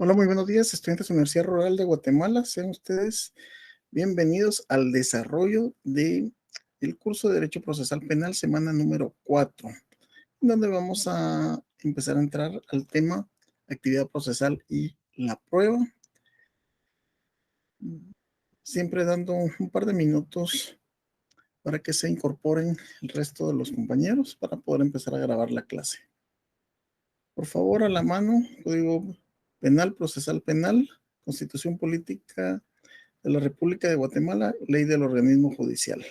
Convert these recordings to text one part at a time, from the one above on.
Hola, muy buenos días, estudiantes de la Universidad Rural de Guatemala. Sean ustedes bienvenidos al desarrollo de el curso de Derecho Procesal Penal, semana número 4, donde vamos a empezar a entrar al tema actividad procesal y la prueba, siempre dando un par de minutos para que se incorporen el resto de los compañeros para poder empezar a grabar la clase. Por favor, a la mano, Código Penal, Procesal Penal, Constitución Política de la República de Guatemala, ley del organismo judicial.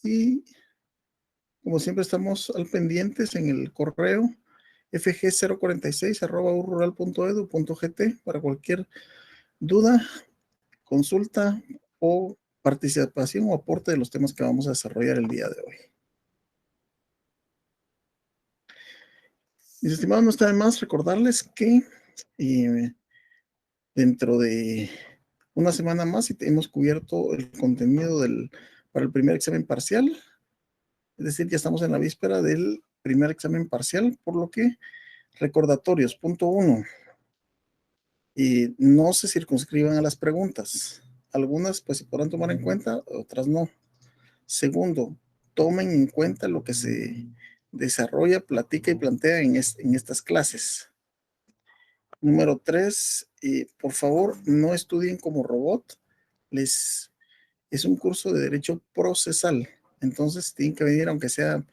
Y como siempre estamos al pendientes en el correo fg046@urrural.edu.gt para cualquier duda, consulta o participación o aporte de los temas que vamos a desarrollar el día de hoy. Mis estimados, no está de más recordarles que dentro de una semana más hemos cubierto el contenido para el primer examen parcial. Es decir, ya estamos en la víspera del primer examen parcial, por lo que recordatorios. Punto 1. Y no se circunscriban a las preguntas. Algunas pues se podrán tomar en cuenta, otras no. Segundo, tomen en cuenta lo que se desarrolla, platica y plantea en estas clases. Número 3, por favor, no estudien como robot. Es un curso de derecho procesal. Entonces tienen que venir, aunque sea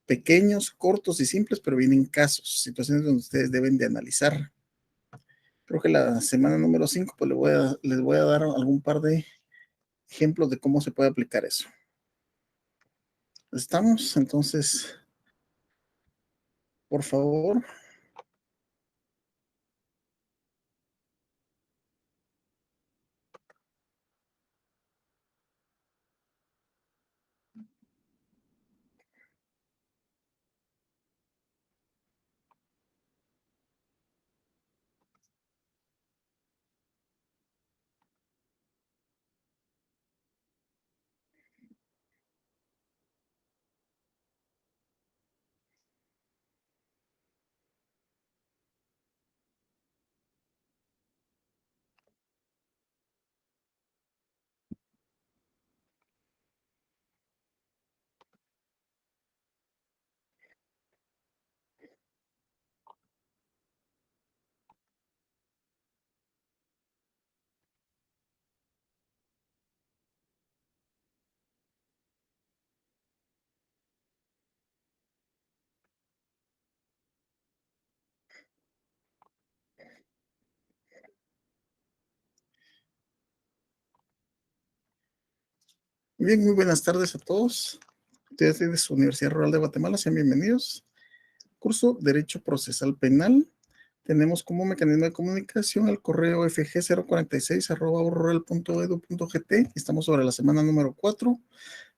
pequeños, cortos y simples, pero vienen casos, situaciones donde ustedes deben de analizar. Creo que la semana número 5, pues les voy a dar algún par de ejemplos de cómo se puede aplicar eso. ¿Estamos? Entonces, por favor. Bien, muy buenas tardes a todos. Ustedes de su Universidad Rural de Guatemala, sean bienvenidos. Curso Derecho Procesal Penal. Tenemos como mecanismo de comunicación el correo fg046@urrural.edu.gt. Estamos sobre la semana número 4,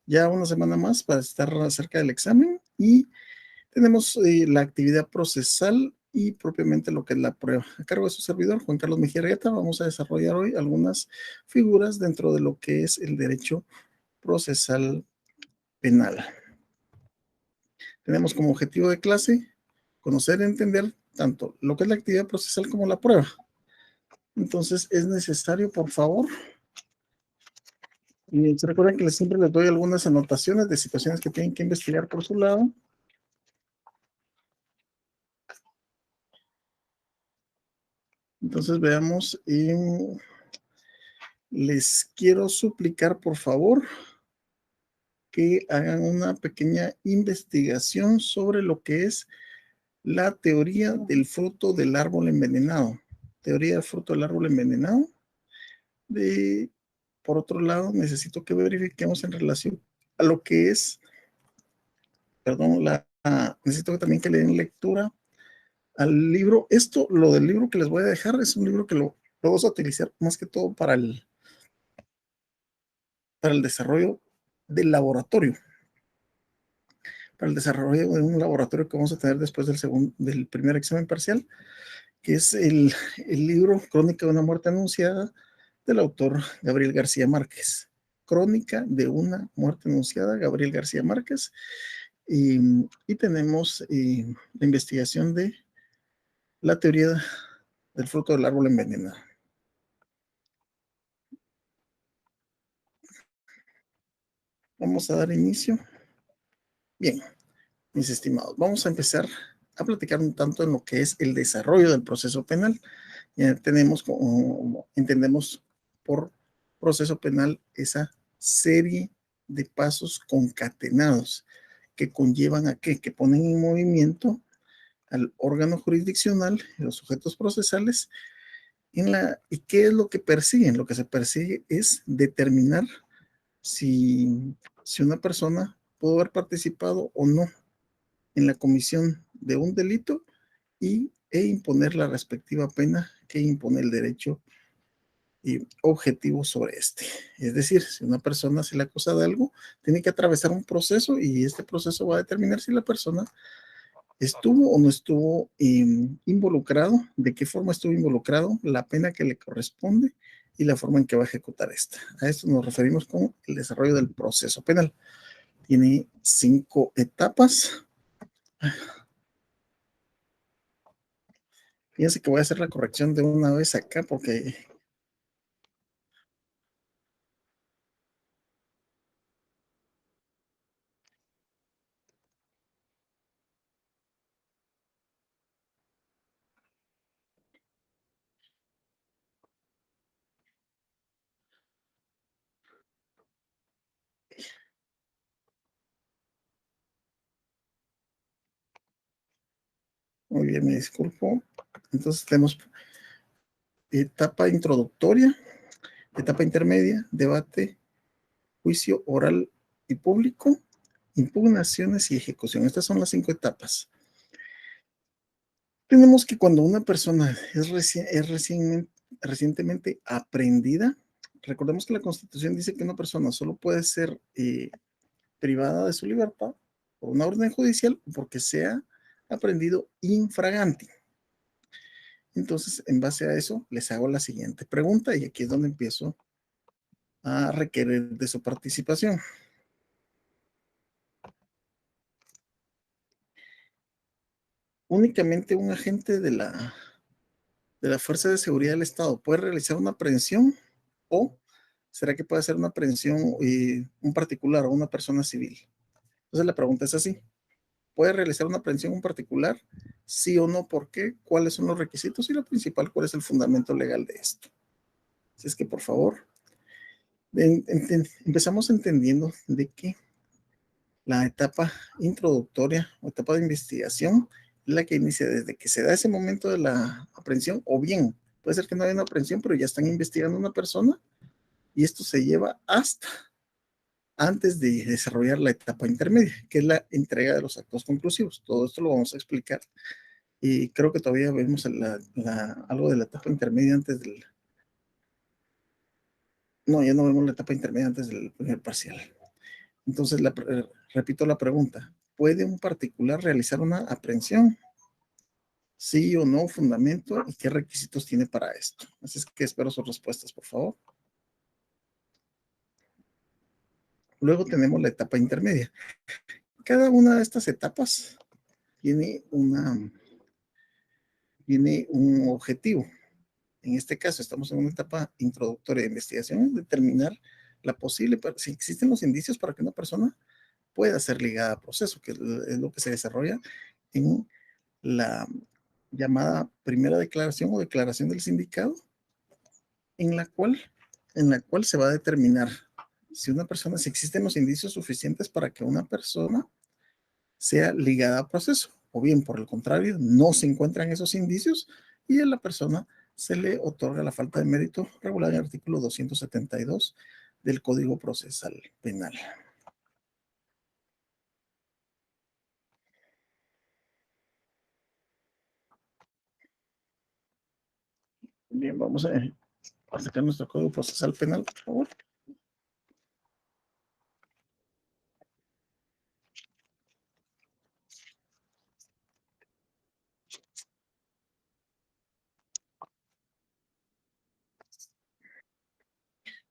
ya una semana más para estar cerca del examen, y tenemos la actividad procesal y propiamente lo que es la prueba. A cargo de su servidor, Juan Carlos Mejía Argueta, vamos a desarrollar hoy algunas figuras dentro de lo que es el derecho procesal penal. Tenemos como objetivo de clase conocer y entender tanto lo que es la actividad procesal como la prueba. Entonces es necesario, por favor, y se recuerden que siempre les doy algunas anotaciones de situaciones que tienen que investigar por su lado. Entonces veamos, les quiero suplicar, por favor, que hagan una pequeña investigación sobre lo que es la teoría del fruto del árbol envenenado. Teoría del fruto del árbol envenenado. Por otro lado, necesito que verifiquemos en relación a lo que es, perdón, necesito también que le den lectura al libro. Lo del libro que les voy a dejar es un libro que lo vamos a utilizar más que todo para el desarrollo del laboratorio, para el desarrollo de un laboratorio que vamos a tener después del primer examen parcial, que es el libro Crónica de una muerte anunciada del autor Gabriel García Márquez. Crónica de una muerte anunciada, Gabriel García Márquez. Y tenemos la investigación de la teoría del fruto del árbol envenenado. Vamos a dar inicio. Bien, mis estimados, vamos a empezar a platicar un tanto en lo que es el desarrollo del proceso penal. Ya tenemos, como entendemos por proceso penal, esa serie de pasos concatenados que conllevan a qué, que ponen en movimiento al órgano jurisdiccional y los sujetos procesales ¿y qué es lo que persiguen? Lo que se persigue es determinar si una persona pudo haber participado o no en la comisión de un delito e imponer la respectiva pena que impone el derecho y objetivo sobre este. Es decir, si una persona se le acusa de algo, tiene que atravesar un proceso y este proceso va a determinar si la persona estuvo o no estuvo involucrado, de qué forma estuvo involucrado, la pena que le corresponde y la forma en que va a ejecutar esta. A esto nos referimos con el desarrollo del proceso penal. Tiene 5 etapas. Fíjense que voy a hacer la corrección de una vez acá porque muy bien, me disculpo. Entonces tenemos etapa introductoria, etapa intermedia, debate, juicio oral y público, impugnaciones y ejecución. Estas son las 5 etapas. Tenemos que cuando una persona recientemente aprendida, recordemos que la Constitución dice que una persona solo puede ser privada de su libertad por una orden judicial porque sea aprendido infraganti. Entonces, en base a eso, les hago la siguiente pregunta y aquí es donde empiezo a requerir de su participación. Únicamente un agente de la Fuerza de Seguridad del Estado puede realizar una aprehensión o será que puede hacer una aprehensión un particular o una persona civil. Entonces la pregunta es así, ¿puede realizar una aprehensión un particular? Sí o no, ¿por qué? ¿Cuáles son los requisitos? Y lo principal, ¿cuál es el fundamento legal de esto? Así es que por favor, empezamos entendiendo de que la etapa introductoria o etapa de investigación es la que inicia desde que se da ese momento de la aprehensión o bien puede ser que no haya una aprehensión pero ya están investigando a una persona y esto se lleva hasta antes de desarrollar la etapa intermedia, que es la entrega de los actos conclusivos. Todo esto lo vamos a explicar y creo que todavía vemos algo de la etapa intermedia antes del... No, ya no vemos la etapa intermedia antes del primer parcial. Entonces, repito la pregunta. ¿Puede un particular realizar una aprehensión? Sí o no, fundamento y qué requisitos tiene para esto. Así es que espero sus respuestas, por favor. Luego tenemos la etapa intermedia. Cada una de estas etapas tiene un objetivo. En este caso, estamos en una etapa introductoria de investigación, determinar la posible, si existen los indicios para que una persona pueda ser ligada a proceso, que es lo que se desarrolla en la llamada primera declaración o declaración del sindicado, en la cual, se va a determinar si una persona, si existen los indicios suficientes para que una persona sea ligada a proceso, o bien por el contrario, no se encuentran esos indicios y a la persona se le otorga la falta de mérito regulada en el artículo 272 del Código Procesal Penal. Bien, vamos a sacar nuestro Código Procesal Penal, por favor.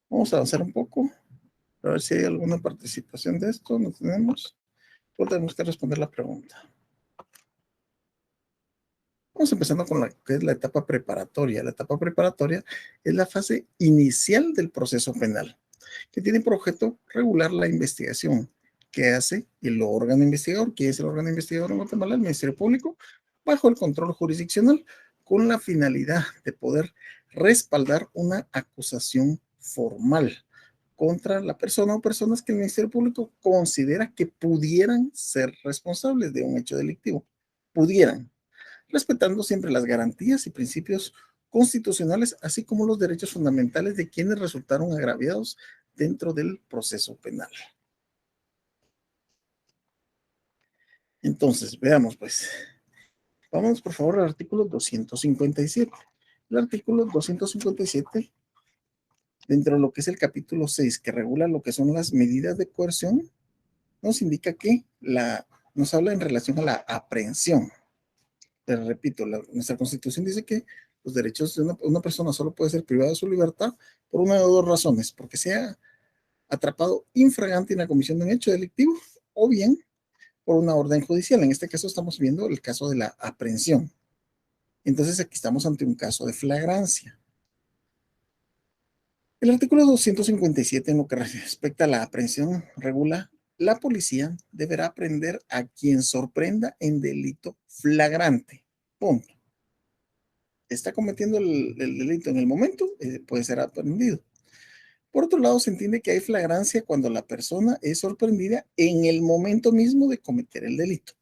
Vamos a avanzar un poco, a ver si hay alguna participación de esto. No tenemos. Pues tenemos que responder la pregunta. Vamos empezando con la que es la etapa preparatoria. La etapa preparatoria es la fase inicial del proceso penal, que tiene por objeto regular la investigación que hace el órgano investigador. ¿Quién es el órgano investigador en Guatemala? El Ministerio Público, bajo el control jurisdiccional, con la finalidad de poder respaldar una acusación formal contra la persona o personas que el Ministerio Público considera que pudieran ser responsables de un hecho delictivo. Pudieran, respetando siempre las garantías y principios constitucionales, así como los derechos fundamentales de quienes resultaron agraviados dentro del proceso penal. Entonces, veamos pues. Vamos por favor al artículo 257. El artículo 257, dentro de lo que es el capítulo 6, que regula lo que son las medidas de coerción, nos indica que nos habla en relación a la aprehensión. Pero repito, nuestra Constitución dice que los derechos de una persona solo puede ser privada de su libertad por una de dos razones: porque sea atrapado infragante en la comisión de un hecho delictivo, o bien por una orden judicial. En este caso estamos viendo el caso de la aprehensión. Entonces aquí estamos ante un caso de flagrancia. El artículo 257, en lo que respecta a la aprehensión, regula: la policía deberá aprehender a quien sorprenda en delito flagrante. Punto. Está cometiendo el delito en el momento, puede ser aprehendido. Por otro lado, se entiende que hay flagrancia cuando la persona es sorprendida en el momento mismo de cometer el delito.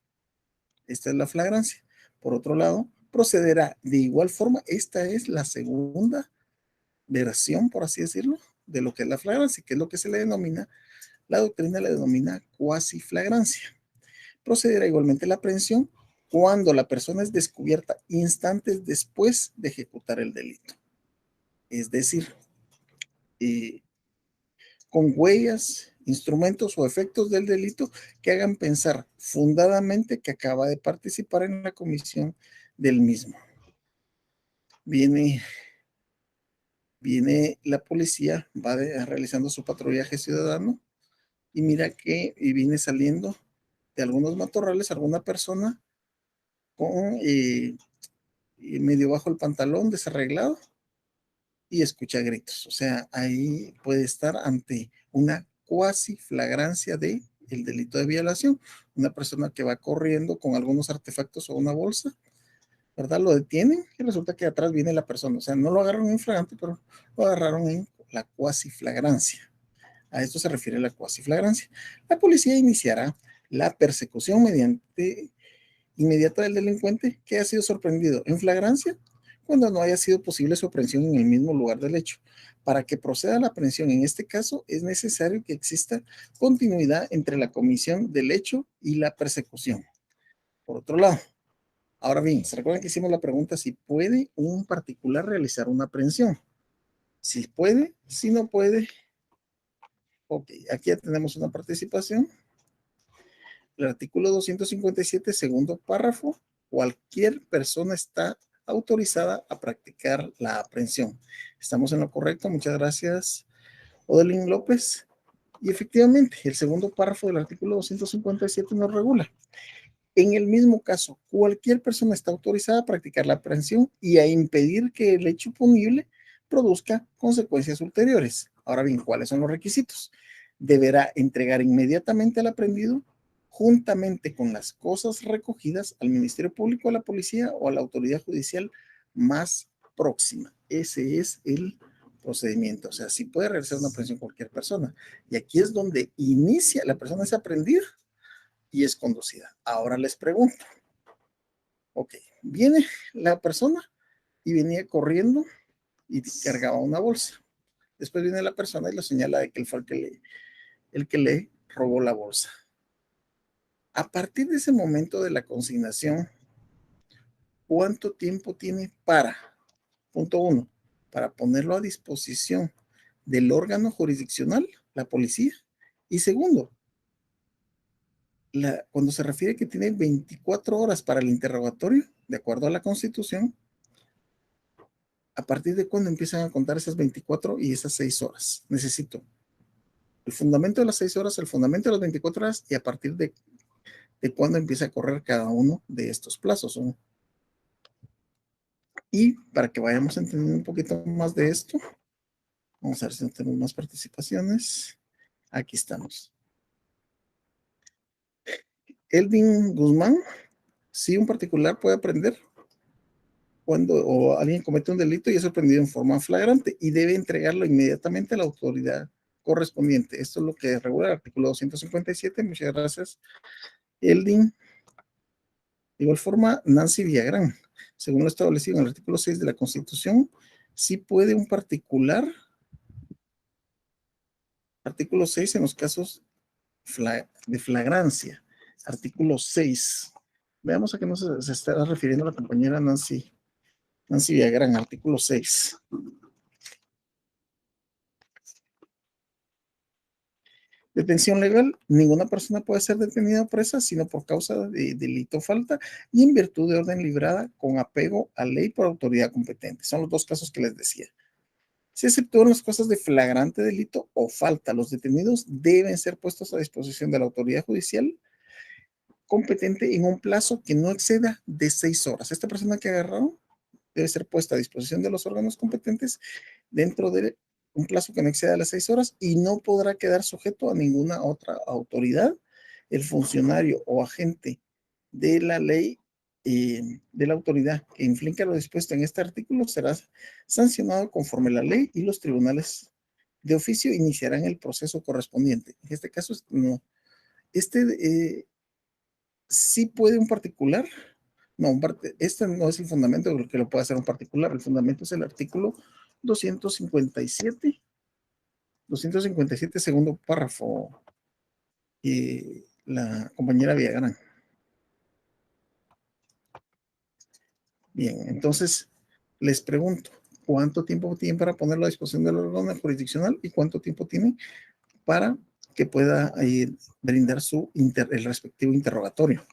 Esta es la flagrancia. Por otro lado, procederá de igual forma. Esta es la segunda versión, por así decirlo, de lo que es la flagrancia, que es lo que se le denomina, la doctrina le denomina cuasi flagrancia. Procederá igualmente la aprehensión cuando la persona es descubierta instantes después de ejecutar el delito. Es decir, con huellas, instrumentos o efectos del delito que hagan pensar fundadamente que acaba de participar en la comisión del mismo. Viene la policía, va realizando su patrullaje ciudadano y mira que viene saliendo de algunos matorrales alguna persona con medio bajo el pantalón, desarreglado, y escucha gritos. O sea, ahí puede estar ante una cuasi flagrancia de el delito de violación. Una persona que va corriendo con algunos artefactos o una bolsa, ¿verdad? Lo detienen y resulta que atrás viene la persona. O sea, no lo agarraron en flagrante, pero lo agarraron en la cuasi flagrancia. A esto se refiere la cuasi flagrancia. La policía iniciará la persecución inmediata del delincuente que ha sido sorprendido en flagrancia cuando no haya sido posible su aprehensión en el mismo lugar del hecho. Para que proceda la aprehensión en este caso es necesario que exista continuidad entre la comisión del hecho y la persecución. Por otro lado, ahora bien, ¿se recuerdan que hicimos la pregunta si puede un particular realizar una aprehensión? Si puede, si no puede. Ok, aquí ya tenemos una participación. El artículo 257, segundo párrafo: cualquier persona está autorizada a practicar la aprehensión. Estamos en lo correcto, muchas gracias, Odelín López. Y efectivamente, el segundo párrafo del artículo 257 nos regula: en el mismo caso, cualquier persona está autorizada a practicar la aprehensión y a impedir que el hecho punible produzca consecuencias ulteriores. Ahora bien, ¿cuáles son los requisitos? Deberá entregar inmediatamente al aprendido, juntamente con las cosas recogidas, al Ministerio Público, a la policía o a la autoridad judicial más próxima. Ese es el procedimiento. O sea, si puede realizar una aprehensión cualquier persona. Y aquí es donde inicia, la persona es aprendida y es conducida. Ahora les pregunto, ok, viene la persona y venía corriendo y cargaba una bolsa. Después viene la persona y lo señala de que él fue el que le robó la bolsa. A partir de ese momento de la consignación, ¿cuánto tiempo tiene punto uno, para ponerlo a disposición del órgano jurisdiccional, la policía? Y segundo, cuando se refiere que tiene 24 horas para el interrogatorio, de acuerdo a la Constitución, ¿a partir de cuándo empiezan a contar esas 24 y esas 6 horas? Necesito el fundamento de las 6 horas, el fundamento de las 24 horas y a partir de cuándo empieza a correr cada uno de estos plazos. Y para que vayamos entendiendo un poquito más de esto, vamos a ver si no tenemos más participaciones. Aquí estamos. Elvin Guzmán, si un particular puede aprender cuando o alguien comete un delito y es sorprendido en forma flagrante y debe entregarlo inmediatamente a la autoridad correspondiente. Esto es lo que regula el artículo 257. Muchas gracias, Elvin. De igual forma, Nancy Villagrán, según lo establecido en el artículo 6 de la Constitución, sí puede un particular, artículo 6 en los casos de flagrancia, artículo 6. Veamos a qué se está refiriendo la compañera Nancy Villagrán, artículo 6. Detención legal, ninguna persona puede ser detenida o presa sino por causa de delito o falta y en virtud de orden librada con apego a ley por autoridad competente. Son los dos casos que les decía. Se exceptúan las cosas de flagrante delito o falta. Los detenidos deben ser puestos a disposición de la autoridad judicial competente en un plazo que no exceda de 6 horas. Esta persona que agarraron debe ser puesta a disposición de los órganos competentes dentro de un plazo que no exceda las 6 horas y no podrá quedar sujeto a ninguna otra autoridad. El funcionario o agente de la ley de la autoridad que infrinja lo dispuesto en este artículo será sancionado conforme la ley y los tribunales de oficio iniciarán el proceso correspondiente. En este caso, no. Sí puede un particular, no, este no es el fundamento de lo que lo puede hacer un particular, el fundamento es el artículo 257, 257 segundo párrafo, la compañera Villagrán. Bien, entonces les pregunto, ¿cuánto tiempo tienen para ponerlo a disposición del órgano jurisdiccional y cuánto tiempo tienen para que pueda brindar el respectivo interrogatorio?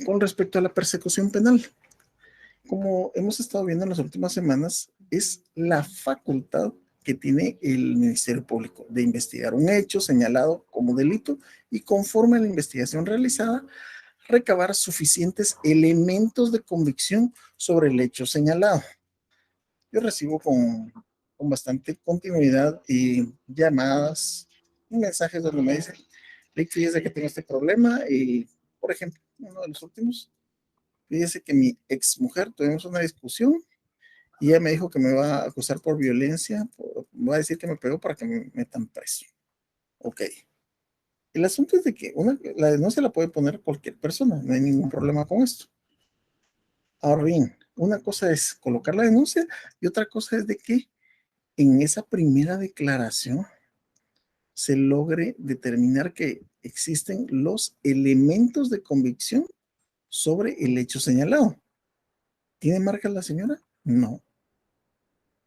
Con respecto a la persecución penal, como hemos estado viendo en las últimas semanas, es la facultad que tiene el Ministerio Público de investigar un hecho señalado como delito y conforme a la investigación realizada, recabar suficientes elementos de convicción sobre el hecho señalado. Yo recibo con bastante continuidad llamadas y mensajes donde me dicen, Rick, fíjese que tengo este problema y, por ejemplo, uno de los últimos, fíjese que mi ex mujer tuvimos una discusión y ella me dijo que me va a acusar por violencia, me va a decir que me pegó para que me metan preso. Ok. El asunto es de que la denuncia la puede poner cualquier persona, no hay ningún problema con esto. Ahora bien, una cosa es colocar la denuncia y otra cosa es de que en esa primera declaración se logre determinar que existen los elementos de convicción sobre el hecho señalado. ¿Tiene marcas la señora? No.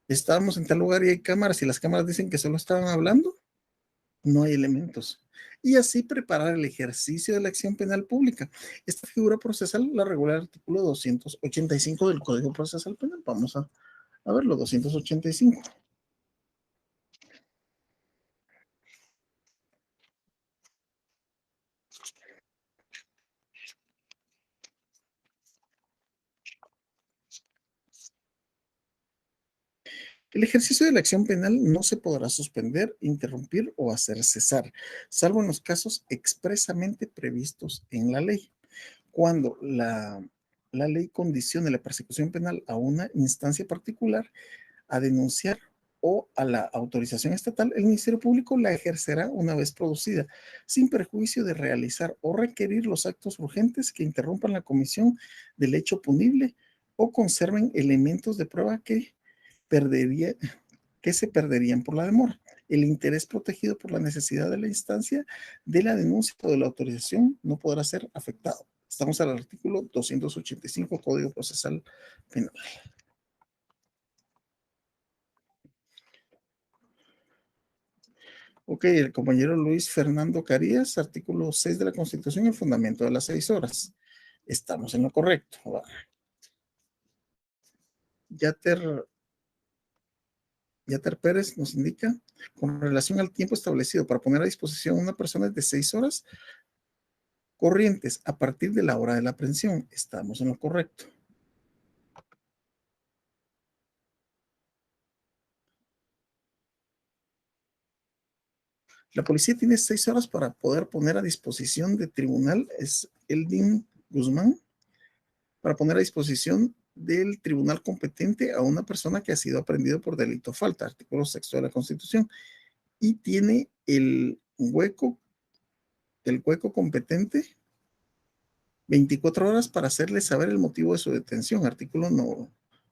Estábamos en tal lugar y hay cámaras y las cámaras dicen que solo estaban hablando. No hay elementos. Y así preparar el ejercicio de la acción penal pública. Esta figura procesal la regula el artículo 285 del Código Procesal Penal. Vamos a verlo, 285. El ejercicio de la acción penal no se podrá suspender, interrumpir o hacer cesar, salvo en los casos expresamente previstos en la ley. Cuando la ley condicione la persecución penal a una instancia particular, a denunciar o a la autorización estatal, el Ministerio Público la ejercerá una vez producida, sin perjuicio de realizar o requerir los actos urgentes que interrumpan la comisión del hecho punible o conserven elementos de prueba que se perderían por la demora. El interés protegido por la necesidad de la instancia de la denuncia o de la autorización no podrá ser afectado. Estamos al artículo 285 Código Procesal Penal. Ok, el compañero Luis Fernando Carías, artículo 6 de la Constitución, el fundamento de las 6 horas. Estamos en lo correcto. Ya Yater Pérez nos indica, con relación al tiempo establecido para poner a disposición a una persona es de 6 horas corrientes a partir de la hora de la aprehensión. Estamos en lo correcto. La policía tiene 6 horas para poder poner a disposición del tribunal, es Eldin Guzmán, para poner a disposición del tribunal competente a una persona que ha sido aprehendido por delito falta, artículo 6 de la Constitución, y tiene el hueco competente 24 horas para hacerle saber el motivo de su detención, artículo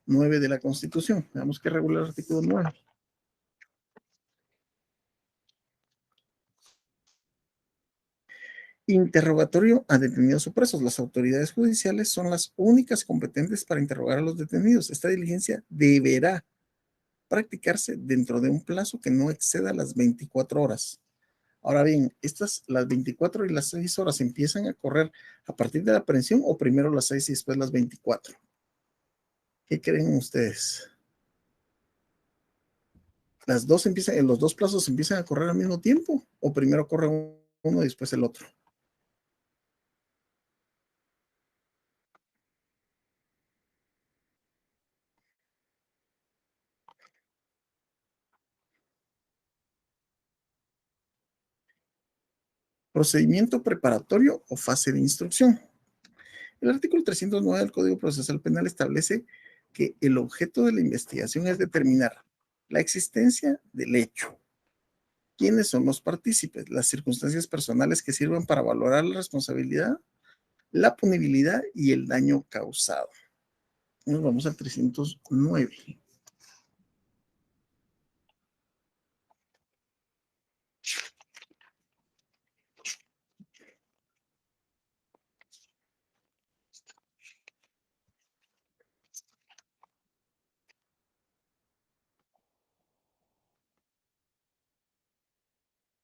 9 de la Constitución. Veamos qué regula el artículo 9. Interrogatorio a detenidos o presos. Las autoridades judiciales son las únicas competentes para interrogar a los detenidos. Esta diligencia deberá practicarse dentro de un plazo que no exceda las 24 horas. Ahora bien, las 24 y las 6 horas empiezan a correr a partir de la aprehensión o primero las 6 y después las 24. ¿Qué creen ustedes? Los dos plazos empiezan a correr al mismo tiempo o primero corre uno y después el otro. Procedimiento preparatorio o fase de instrucción. El artículo 309 del Código Procesal Penal establece que el objeto de la investigación es determinar la existencia del hecho, quiénes son los partícipes, las circunstancias personales que sirvan para valorar la responsabilidad, la punibilidad y el daño causado. Nos vamos al 309.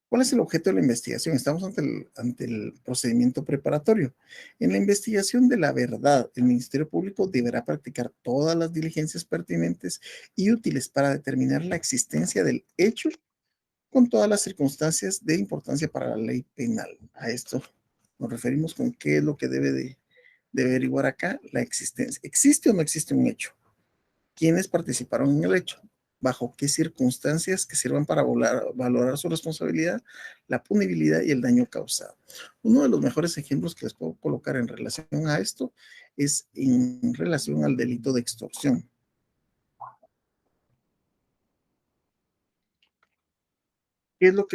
¿Cuál es el objeto de la investigación? Estamos ante el procedimiento preparatorio. En la investigación de la verdad, el Ministerio Público deberá practicar todas las diligencias pertinentes y útiles para determinar la existencia del hecho con todas las circunstancias de importancia para la ley penal. A esto nos referimos con qué es lo que debe de averiguar acá la existencia. ¿Existe o no existe un hecho? ¿Quiénes participaron en el hecho? ¿Bajo qué circunstancias que sirvan para valorar su responsabilidad, la punibilidad y el daño causado? Uno de los mejores ejemplos que les puedo colocar en relación a esto es en relación al delito de extorsión. ¿Qué es lo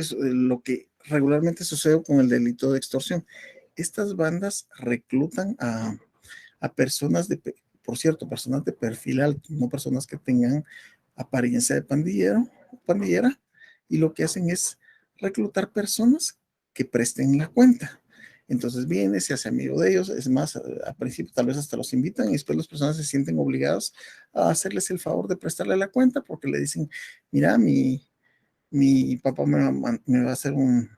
que regularmente sucede con el delito de extorsión? Estas bandas reclutan a personas por cierto, personas de perfil alto, no personas que tengan apariencia de pandillera, y lo que hacen es reclutar personas que presten la cuenta. Entonces viene, se hace amigo de ellos, es más, al principio tal vez hasta los invitan y después las personas se sienten obligados a hacerles el favor de prestarle la cuenta porque le dicen, mira, mi papá me va a hacer un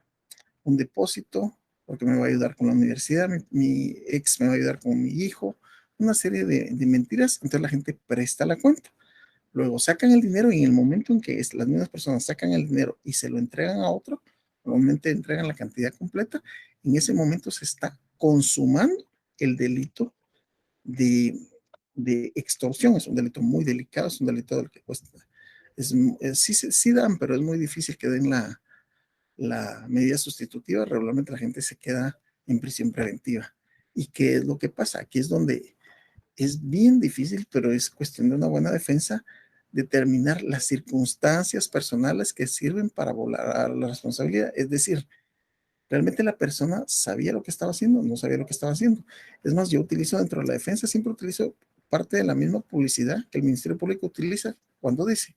depósito porque me va a ayudar con la universidad, mi ex me va a ayudar con mi hijo, una serie de mentiras, entonces la gente presta la cuenta. Luego sacan el dinero y en el momento en que las mismas personas sacan el dinero y se lo entregan a otro, normalmente entregan la cantidad completa, en ese momento se está consumando el delito de, de extorsión. Es un delito muy delicado, es un delito del que cuesta. Sí dan, pero es muy difícil que den la medida sustitutiva. Regularmente la gente se queda en prisión preventiva. ¿Y qué es lo que pasa? Aquí es donde es bien difícil, pero es cuestión de una buena defensa, determinar las circunstancias personales que sirven para volar la responsabilidad. Es decir, ¿realmente la persona sabía lo que estaba haciendo? No sabía lo que estaba haciendo. Es más, yo utilizo dentro de la defensa, siempre utilizo parte de la misma publicidad que el Ministerio Público utiliza cuando dice,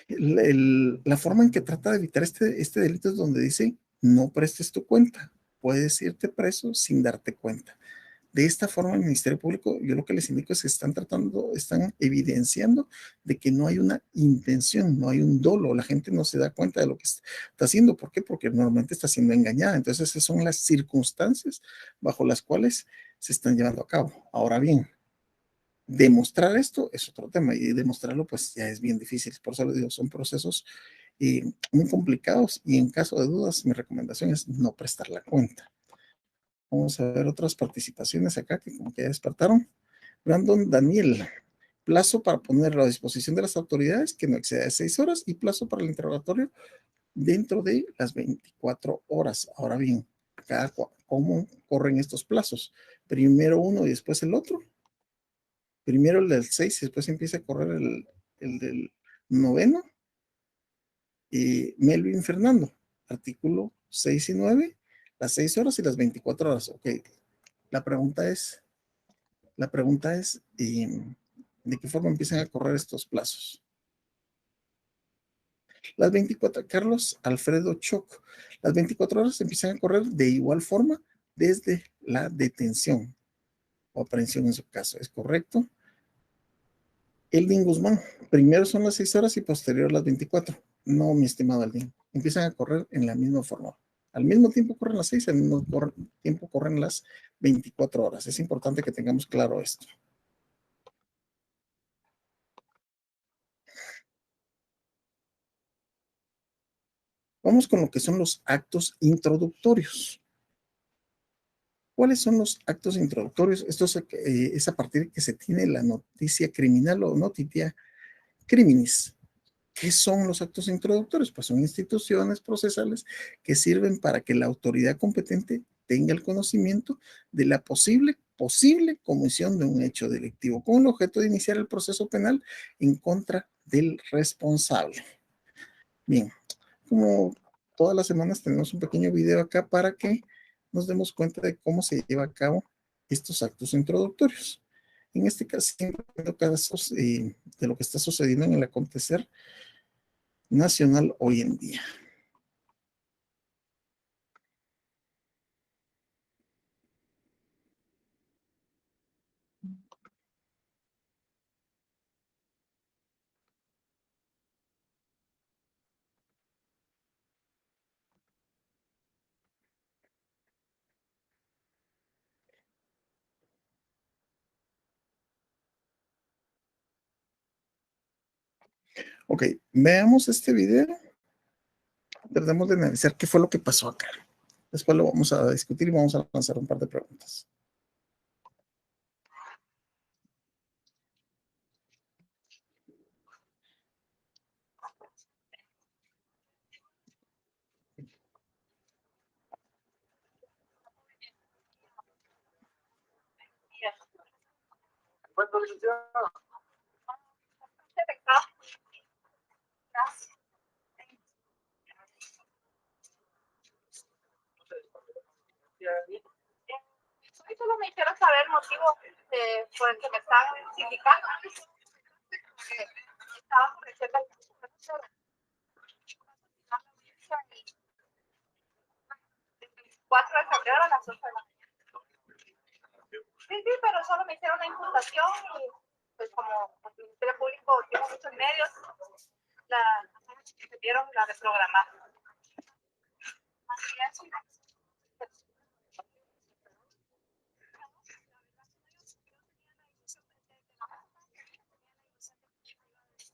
la forma en que trata de evitar este delito es donde dice, no prestes tu cuenta, puedes irte preso sin darte cuenta. De esta forma, el Ministerio Público, yo lo que les indico es que están evidenciando de que no hay una intención, no hay un dolo, la gente no se da cuenta de lo que está haciendo. ¿Por qué? Porque normalmente está siendo engañada. Entonces, esas son las circunstancias bajo las cuales se están llevando a cabo. Ahora bien, Demostrar esto es otro tema y demostrarlo pues ya es bien difícil. Por eso les digo, son procesos muy complicados y en caso de dudas mi recomendación es no prestar la cuenta. Vamos a ver otras participaciones acá que como que ya despertaron. Brandon Daniel, plazo para ponerlo a disposición de las autoridades que no exceda de 6 horas y plazo para el interrogatorio dentro de las 24 horas. Ahora bien, ¿cómo corren estos plazos? Primero uno y después el otro. Primero el del 6 y después empieza a correr el del noveno. Melvin Fernando, artículo 6 y 9, las 6 horas y las 24 horas. Ok, la pregunta es, ¿de qué forma empiezan a correr estos plazos? Las 24, Carlos Alfredo Choc, las 24 horas empiezan a correr de igual forma desde la detención o aprehensión en su caso. ¿Es correcto? Eldin Guzmán, primero son las 6 horas y posterior las 24. No, mi estimado Eldin, empiezan a correr en la misma forma. Al mismo tiempo corren las 6, al mismo tiempo corren las 24 horas. Es importante que tengamos claro esto. Vamos con lo que son los actos introductorios. ¿Cuáles son los actos introductorios? Esto es a partir de que se tiene la noticia criminal o noticia criminis. ¿Qué son los actos introductorios? Pues son instituciones procesales que sirven para que la autoridad competente tenga el conocimiento de la posible comisión de un hecho delictivo con el objeto de iniciar el proceso penal en contra del responsable. Bien, como todas las semanas tenemos un pequeño video acá para que nos demos cuenta de cómo se lleva a cabo estos actos introductorios. En este caso, siempre casos de lo que está sucediendo en el acontecer nacional hoy en día. Ok, veamos este video. Tratemos de analizar qué fue lo que pasó acá. Después lo vamos a discutir y vamos a lanzar un par de preguntas. Solo me quiero saber el motivo por el que me están sindicando. Estaba por reserva el 4 de febrero a las 8 de la mañana. Sí, pero solo me hicieron la imputación y pues como el Ministerio Público tiene muchos medios, las que se dieron la reprogramaron. Así es.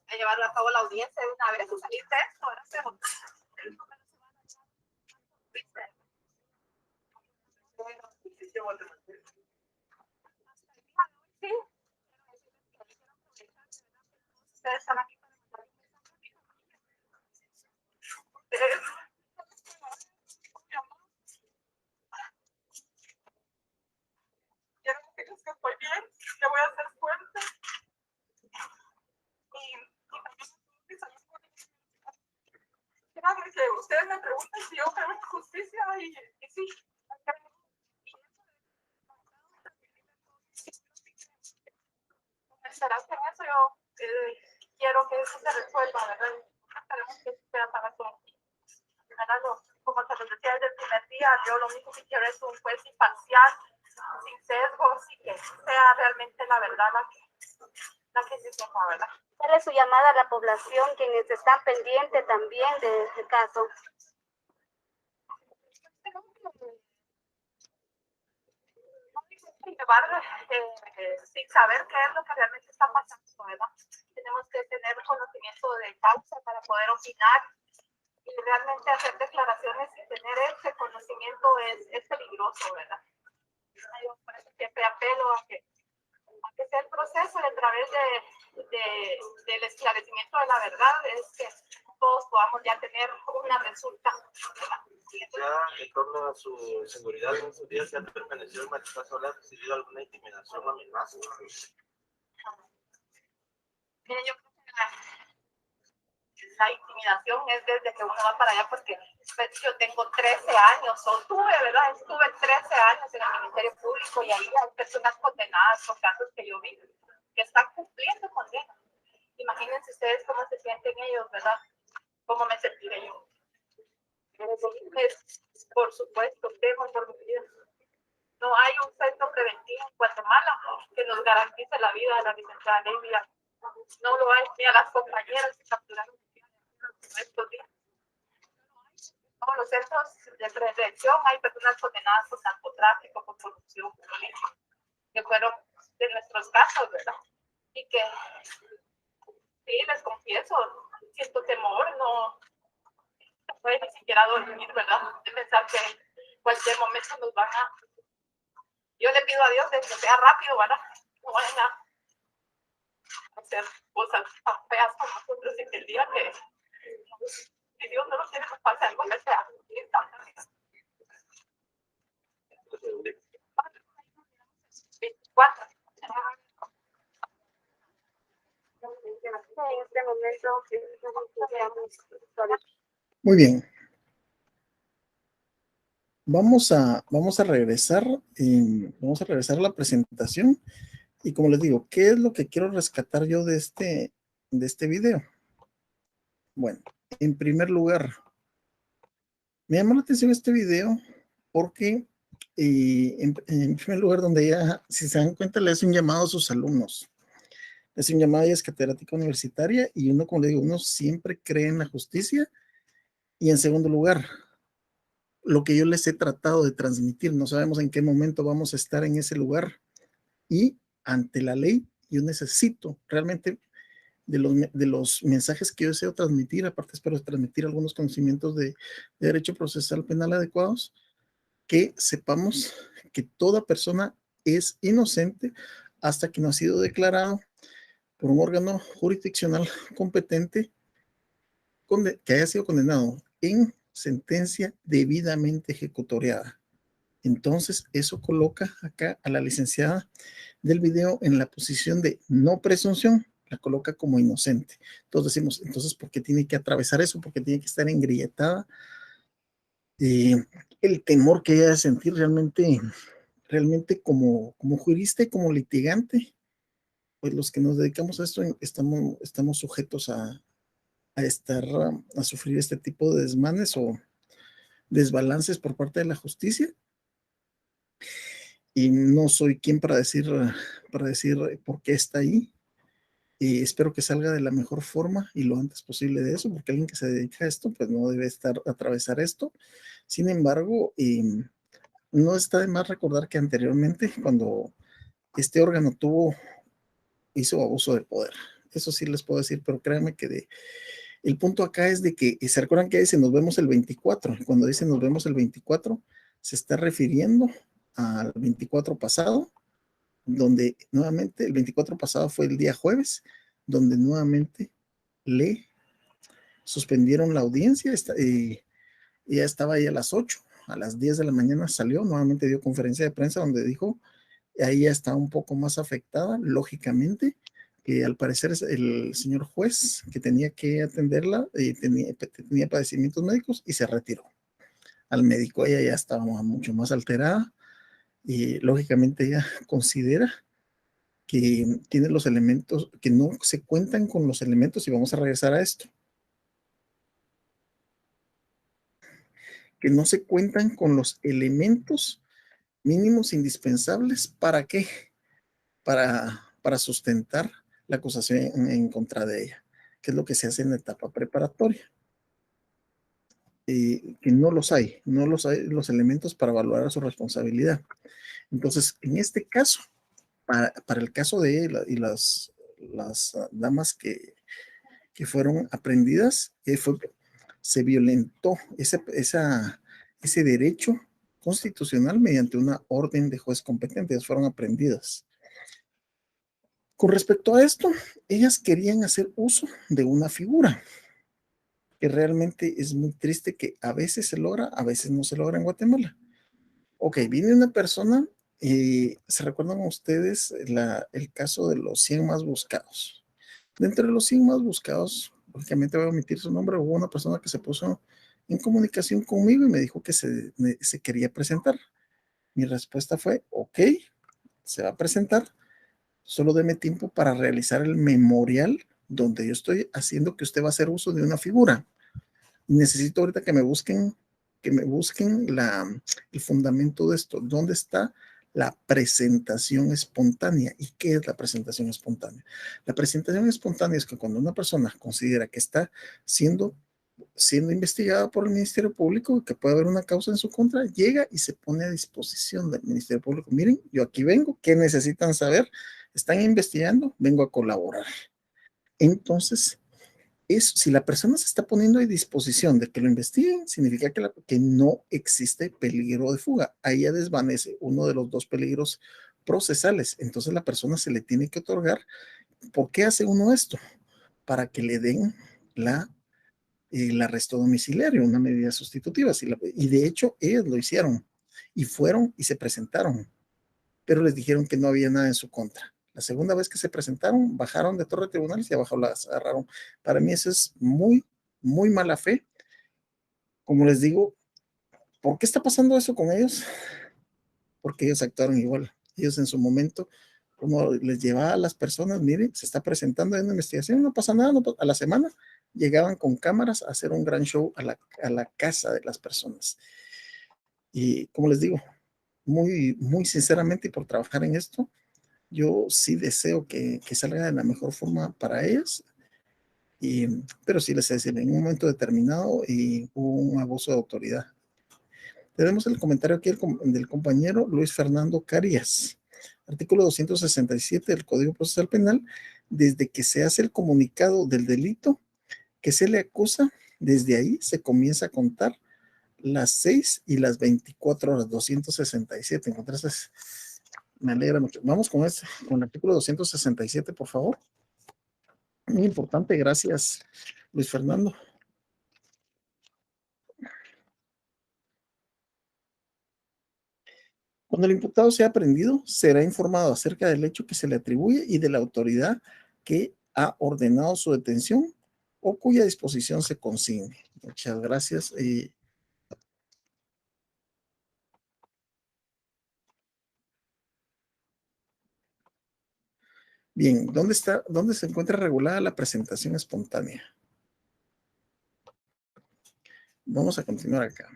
A llevarlo a cabo la audiencia de una vez y salir de esto, ahora se sí. Ustedes están aquí para quiero que estoy bien, que voy a ser fuerte. Y que ustedes me preguntan si yo creo en justicia y sí. Estarás en eso, yo quiero que eso se resuelva, ¿verdad? Esperemos que sea para todos. Como se los decía desde el primer día, yo lo único que quiero es un juez imparcial, sin sesgos y que sea realmente la verdad la que se sepa, ¿verdad? Darle su llamada a la población, quienes están pendientes también de este caso. llevar sin saber qué es lo que realmente está pasando, ¿verdad? Tenemos que tener conocimiento de causa para poder opinar y realmente hacer declaraciones sin tener ese conocimiento es peligroso, ¿verdad? Yo por eso siempre apelo a que sea el proceso a través del esclarecimiento de la verdad, es que todos podamos ya tener una resulta. Ya en torno a su seguridad en estos días, ¿se ha permanecido el magistrado Sola? ¿Ha recibido alguna intimidación o amenaza? Miren, yo creo que la intimidación es desde que uno va para allá, porque pues, yo tengo 13 años, o tuve, ¿verdad? Estuve 13 años en el Ministerio Público y ahí hay personas condenadas por casos que yo vi, que están cumpliendo condena. Imagínense ustedes cómo se sienten ellos, ¿verdad? ¿Cómo me sentiré yo? Por supuesto, temo por mi vida. No hay un centro preventivo en Guatemala que nos garantice la vida de la licenciada Leila. No lo hay, ni a las compañeras que capturaron estos días. Todos los centros de prevención hay personas condenadas por narcotráfico, por corrupción, que fueron de nuestros casos, ¿verdad? Y que, sí, les confieso, siento temor, no puede ni siquiera dormir, ¿verdad? De pensar que en cualquier momento nos van a... Yo le pido a Dios de que sea rápido, ¿verdad? No vayan a hacer cosas tan feas con nosotros y que el día que si Dios no lo quiere nos pase algo que sea instantáneo. 24. En este momento, Muy bien. Vamos a regresar, vamos a regresar a la presentación. Y como les digo, ¿qué es lo que quiero rescatar yo de este video? Bueno, en primer lugar, me llamó la atención este video porque, en primer lugar, donde ella, si se dan cuenta, le hace un llamado a sus alumnos. Le hace un llamado, ella es catedrática universitaria y uno, como le digo, uno siempre cree en la justicia. Y en segundo lugar, lo que yo les he tratado de transmitir, no sabemos en qué momento vamos a estar en ese lugar y ante la ley yo necesito realmente de los mensajes que yo deseo transmitir, aparte espero transmitir algunos conocimientos de derecho procesal penal adecuados, que sepamos que toda persona es inocente hasta que no ha sido declarado por un órgano jurisdiccional competente que haya sido condenado en sentencia debidamente ejecutoriada. Entonces, eso coloca acá a la licenciada del video en la posición de no presunción, la coloca como inocente. Entonces decimos, entonces, ¿por qué tiene que atravesar eso? ¿Por qué tiene que estar engrilletada? El temor que ella de sentir realmente como jurista y como litigante, pues los que nos dedicamos a esto estamos sujetos a sufrir este tipo de desmanes o desbalances por parte de la justicia. Y no soy quien para decir por qué está ahí. Y espero que salga de la mejor forma y lo antes posible de eso, porque alguien que se dedica a esto, pues no debe atravesar esto. Sin embargo, no está de más recordar que anteriormente, cuando este órgano hizo abuso de poder, eso sí les puedo decir, pero créanme que el punto acá es de que, ¿se recuerdan que dice nos vemos el 24? Cuando dice nos vemos el 24, se está refiriendo al 24 pasado, donde nuevamente el 24 pasado fue el día jueves, donde nuevamente le suspendieron la audiencia. Ella estaba ahí a las 8, a las 10 de la mañana salió, nuevamente dio conferencia de prensa donde dijo, ahí ya está un poco más afectada, lógicamente, que al parecer el señor juez que tenía que atenderla tenía padecimientos médicos y se retiró al médico. Ella ya estaba mucho más alterada y lógicamente ella considera que tiene los elementos, que no se cuentan con los elementos, y vamos a regresar a esto, que no se cuentan con los elementos mínimos indispensables. ¿Para qué? Para sustentar la acusación en contra de ella, que es lo que se hace en la etapa preparatoria. que no los hay los elementos para valorar su responsabilidad. Entonces, en este caso, para el caso de él y las damas que fueron aprendidas, se violentó ese derecho constitucional mediante una orden de juez competente. Ellas fueron aprendidas. Con respecto a esto, ellas querían hacer uso de una figura que realmente es muy triste, que a veces se logra, a veces no se logra en Guatemala. Ok, viene una persona, ¿se recuerdan ustedes el caso de los 100 más buscados? Dentro de los 100 más buscados, lógicamente voy a omitir su nombre, hubo una persona que se puso en comunicación conmigo y me dijo que se quería presentar. Mi respuesta fue, ok, se va a presentar, solo deme tiempo para realizar el memorial donde yo estoy haciendo que usted va a hacer uso de una figura. Necesito ahorita que me busquen el fundamento de esto. ¿Dónde está la presentación espontánea? ¿Y qué es la presentación espontánea? La presentación espontánea es que cuando una persona considera que está siendo investigada por el Ministerio Público y que puede haber una causa en su contra, llega y se pone a disposición del Ministerio Público. Miren, yo aquí vengo, ¿qué necesitan saber? Están investigando, vengo a colaborar. Entonces, si la persona se está poniendo a disposición de que lo investiguen, significa que no existe peligro de fuga. Ahí ya desvanece uno de los dos peligros procesales. Entonces la persona se le tiene que otorgar. ¿Por qué hace uno esto? Para que le den el arresto domiciliario, una medida sustitutiva. Y de hecho ellos lo hicieron y fueron y se presentaron, pero les dijeron que no había nada en su contra. La segunda vez que se presentaron, bajaron de torre de tribunales y abajo las agarraron. Para mí eso es muy, muy mala fe. Como les digo, ¿por qué está pasando eso con ellos? Porque ellos actuaron igual. Ellos en su momento, como les llevaba a las personas, miren, se está presentando en una investigación, no pasa nada, a la semana llegaban con cámaras a hacer un gran show a la casa de las personas. Y como les digo, muy, muy sinceramente, y por trabajar en esto, yo sí deseo que salga de la mejor forma para ellas, pero sí les decía, en un momento determinado y hubo un abuso de autoridad. Tenemos el comentario aquí del compañero Luis Fernando Carías. Artículo 267 del Código Procesal Penal, desde que se hace el comunicado del delito que se le acusa, desde ahí se comienza a contar las 6 y las 24 horas, 267. Entonces, me alegra mucho. Vamos con el artículo 267, por favor. Muy importante, gracias, Luis Fernando. Cuando el imputado sea aprendido, será informado acerca del hecho que se le atribuye y de la autoridad que ha ordenado su detención o cuya disposición se consigne. Muchas gracias. Bien, ¿dónde se encuentra regulada la presentación espontánea? Vamos a continuar acá.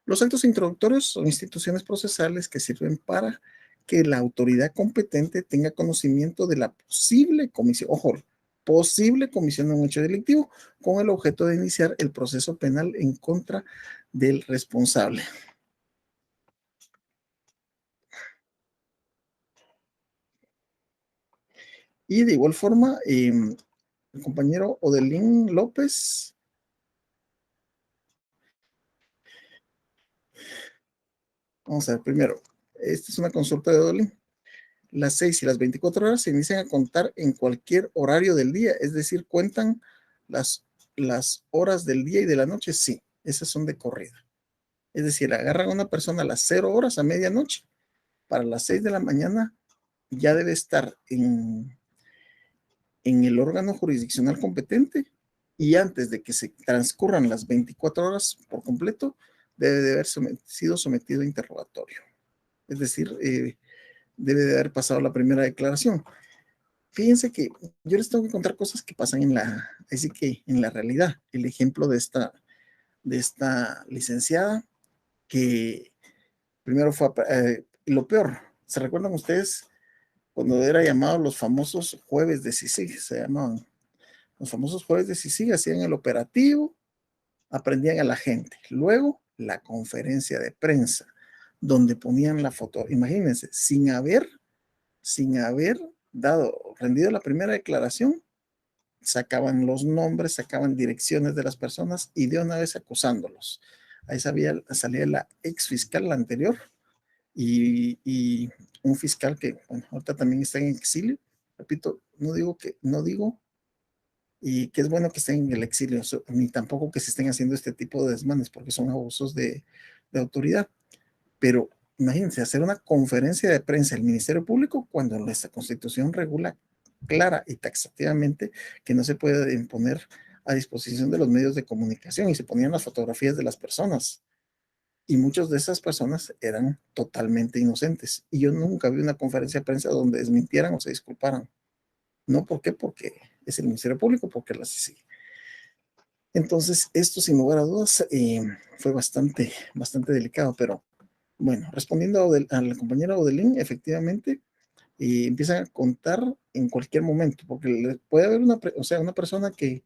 Los actos introductorios son instituciones procesales que sirven para que la autoridad competente tenga conocimiento de la posible comisión, ojo, posible comisión de un hecho delictivo con el objeto de iniciar el proceso penal en contra del responsable. Y de igual forma, el compañero Odelín López. Vamos a ver, primero, esta es una consulta de Odelín. Las 6 y las 24 horas se inician a contar en cualquier horario del día, es decir, cuentan las horas del día y de la noche, sí, esas son de corrida. Es decir, agarran a una persona a las 0 horas, a medianoche, para las 6 de la mañana ya debe estar en el órgano jurisdiccional competente y antes de que se transcurran las 24 horas por completo, debe de haber sido sometido a interrogatorio. Es decir, debe de haber pasado la primera declaración. Fíjense que yo les tengo que contar cosas que pasan en la realidad. El ejemplo de esta licenciada que primero fue, lo peor, ¿se recuerdan ustedes cuando era llamado los famosos jueves de CICIG? Se llamaban los famosos jueves de CICIG, hacían el operativo aprendían a la gente. Luego, la conferencia de prensa, donde ponían la foto. Imagínense, sin haber rendido la primera declaración, sacaban los nombres, sacaban direcciones de las personas y de una vez acusándolos. Ahí salía la ex fiscal, la anterior, y un fiscal que, bueno, ahorita también está en exilio. Repito, no digo y que es bueno que estén en el exilio, ni tampoco que se estén haciendo este tipo de desmanes, porque son abusos de autoridad. Pero imagínense, hacer una conferencia de prensa del Ministerio Público cuando nuestra Constitución regula clara y taxativamente que no se puede imponer a disposición de los medios de comunicación, y se ponían las fotografías de las personas. Y muchas de esas personas eran totalmente inocentes. Y yo nunca vi una conferencia de prensa donde desmintieran o se disculparan. No, ¿por qué? Porque es el Ministerio Público, porque la CICI. Entonces, esto sin lugar a dudas fue bastante delicado, pero bueno, respondiendo a la compañera Odelín, efectivamente, empiezan a contar en cualquier momento, porque puede haber una persona que